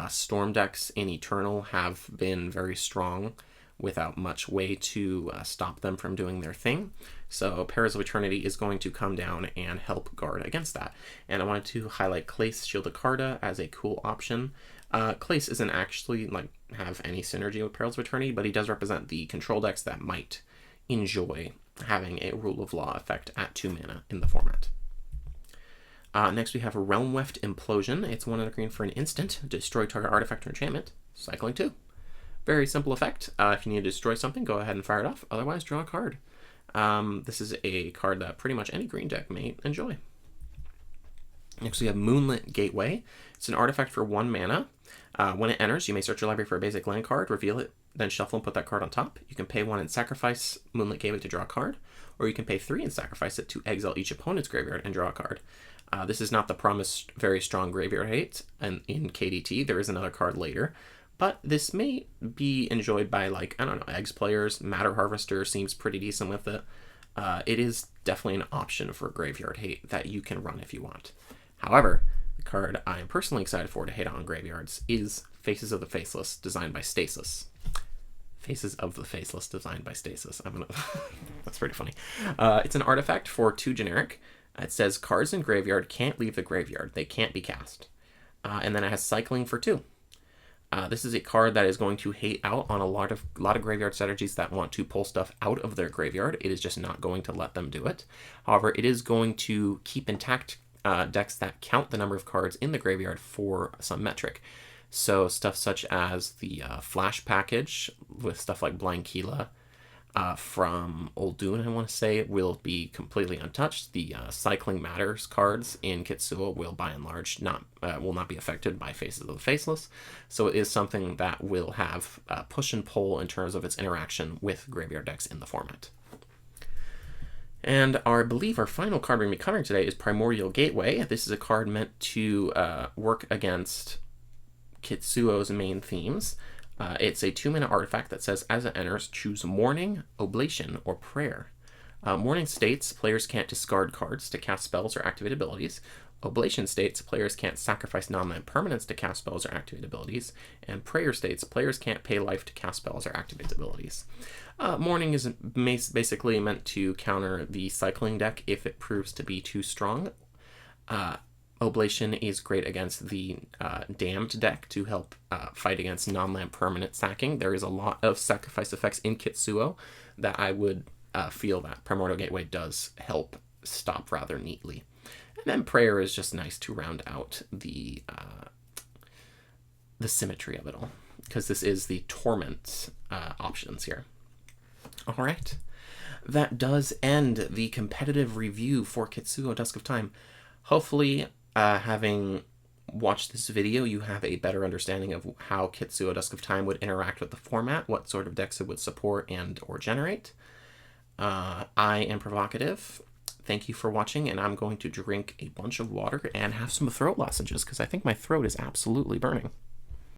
[SPEAKER 1] Storm decks in Eternal have been very strong without much way to stop them from doing their thing. So Perils of Eternity is going to come down and help guard against that. And I wanted to highlight Clace Shield of Karda as a cool option. Clace isn't actually have any synergy with Perils of Eternity, but he does represent the control decks that might enjoy having a Rule of Law effect at 2 mana in the format. Next we have Realm Weft Implosion. It's 1 and a green for an instant. Destroy target artifact or enchantment. Cycling 2. Very simple effect. If you need to destroy something, go ahead and fire it off. Otherwise, draw a card. This is a card that pretty much any green deck may enjoy. Next we have Moonlit Gateway. It's an artifact for 1 mana. When it enters, you may search your library for a basic land card, reveal it, then shuffle and put that card on top. You can pay 1 and sacrifice Moonlit Gateway to draw a card, or you can pay 3 and sacrifice it to exile each opponent's graveyard and draw a card. This is not the promised very strong graveyard hate, and in KDT there is another card later, but this may be enjoyed by, Eggs players. Matter Harvester seems pretty decent with it. It is definitely an option for graveyard hate that you can run if you want. However, the card I am personally excited for to hate on graveyards is Faces of the Faceless, designed by Stasis. Faces of the Faceless, designed by Stasis. That's pretty funny. It's an artifact for 2 generic. It says cards in graveyard can't leave the graveyard. They can't be cast. And then it has cycling for 2. This is a card that is going to hate out on a lot of graveyard strategies that want to pull stuff out of their graveyard. It is just not going to let them do it. However, it is going to keep intact decks that count the number of cards in the graveyard for some metric. So stuff such as the Flash package with stuff like Blankila from Oldun, I want to say, will be completely untouched. The Cycling Matters cards in Kitsuo will, by and large, will not be affected by Faces of the Faceless. So it is something that will have push and pull in terms of its interaction with graveyard decks in the format. And I believe our final card we're going to be covering today is Primordial Gateway. This is a card meant to work against Kitsuo's main themes. It's a 2-mana artifact that says, as it enters, choose Mourning, Oblation, or Prayer. Mourning states players can't discard cards to cast spells or activate abilities. Oblation states players can't sacrifice non-land permanents to cast spells or activate abilities. And Prayer states players can't pay life to cast spells or activate abilities. Mourning is basically meant to counter the cycling deck if it proves to be too strong. Oblation is great against the Damned deck to help fight against non-land permanent sacking. There is a lot of sacrifice effects in Kitsuo that I would feel that Primordial Gateway does help stop rather neatly. And then Prayer is just nice to round out the symmetry of it all, because this is the Torment options here. All right, that does end the competitive review for Kitsuo Dusk of Time. Hopefully, having watched this video, you have a better understanding of how Kitsuo Dusk of Time would interact with the format, what sort of decks it would support and or generate. I am Provocative. Thank you for watching, and I'm going to drink a bunch of water and have some throat lozenges because I think my throat is absolutely burning.